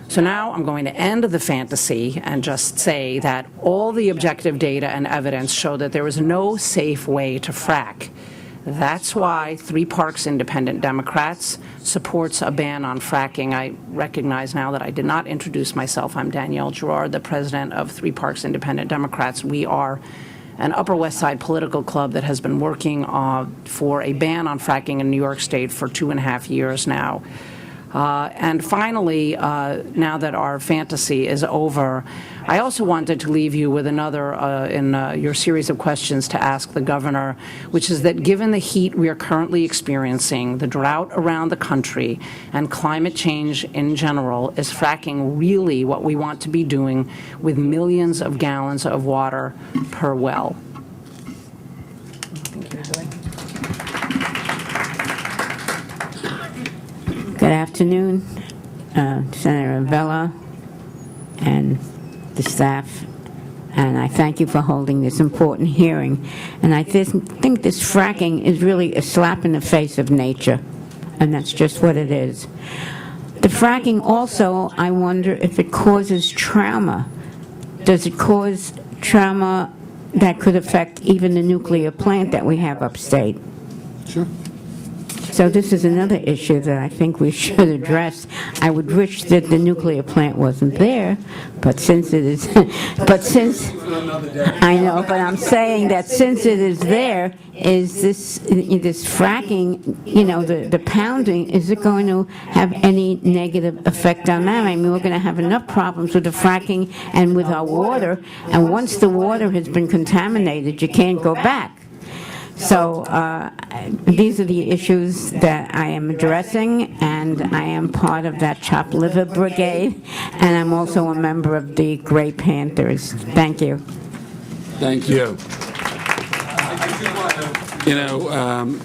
Speaker 16: So now I'm going to end the fantasy and just say that all the objective data and evidence show that there is no safe way to frack. That's why Three Parks Independent Democrats supports a ban on fracking. I recognize now that I did not introduce myself. I'm Danielle Gerard, the president of Three Parks Independent Democrats. We are an Upper West Side political club that has been working for a ban on fracking in New York State for 2.5 years now. And finally, now that our fantasy is over, I also wanted to leave you with another in your series of questions to ask the governor, which is that given the heat we are currently experiencing, the drought around the country, and climate change in general, is fracking really what we want to be doing with millions of gallons of water per well?
Speaker 17: Good afternoon, Senator Avella and the staff, and I thank you for holding this important hearing. And I think this fracking is really a slap in the face of nature, and that's just what it is. The fracking also, I wonder if it causes trauma. Does it cause trauma that could affect even the nuclear plant that we have upstate?
Speaker 3: Sure.
Speaker 17: So this is another issue that I think we should address. I would wish that the nuclear plant wasn't there, but since it is, I know, but I'm saying that since it is there, is this fracking, you know, the pounding, is it going to have any negative effect on that? I mean, we're going to have enough problems with the fracking and with our water, and once the water has been contaminated, you can't go back. So these are the issues that I am addressing, and I am part of that chopped liver brigade, and I'm also a member of the Gray Panthers. Thank you.
Speaker 3: Thank you. You know,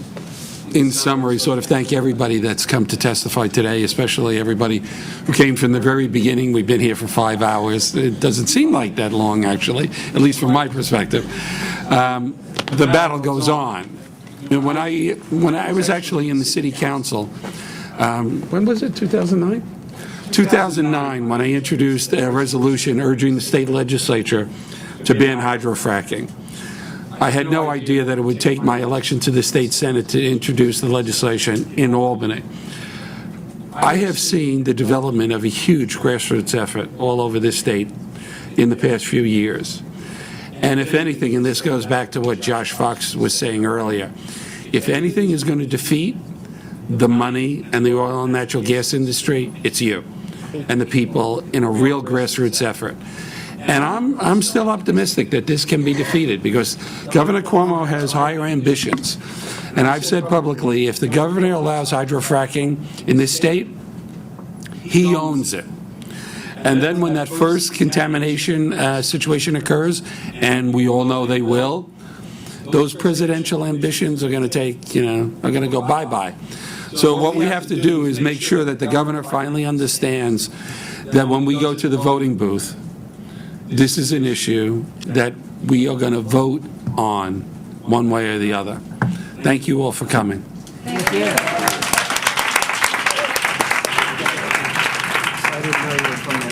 Speaker 3: in summary, sort of thank everybody that's come to testify today, especially everybody who came from the very beginning. We've been here for 5 hours. It doesn't seem like that long, actually, at least from my perspective. The battle goes on. You know, when I was actually in the city council, when was it, 2009? 2009, when I introduced a resolution urging the state legislature to ban hydrofracking. I had no idea that it would take my election to the state senate to introduce the legislation in Albany. I have seen the development of a huge grassroots effort all over this state in the past few years. And if anything, and this goes back to what Josh Fox was saying earlier, if anything is going to defeat the money and the oil and natural gas industry, it's you and the people in a real grassroots effort. And I'm still optimistic that this can be defeated because Governor Cuomo has higher ambitions. And I've said publicly, if the governor allows hydrofracking in this state, he owns it. And then when that first contamination situation occurs, and we all know they will, those presidential ambitions are going to take, are going to go bye-bye. So what we have to do is make sure that the governor finally understands that when we go to the voting booth, this is an issue that we are going to vote on one way or the other. Thank you all for coming.
Speaker 10: Thank you.
Speaker 7: I didn't know you were from there.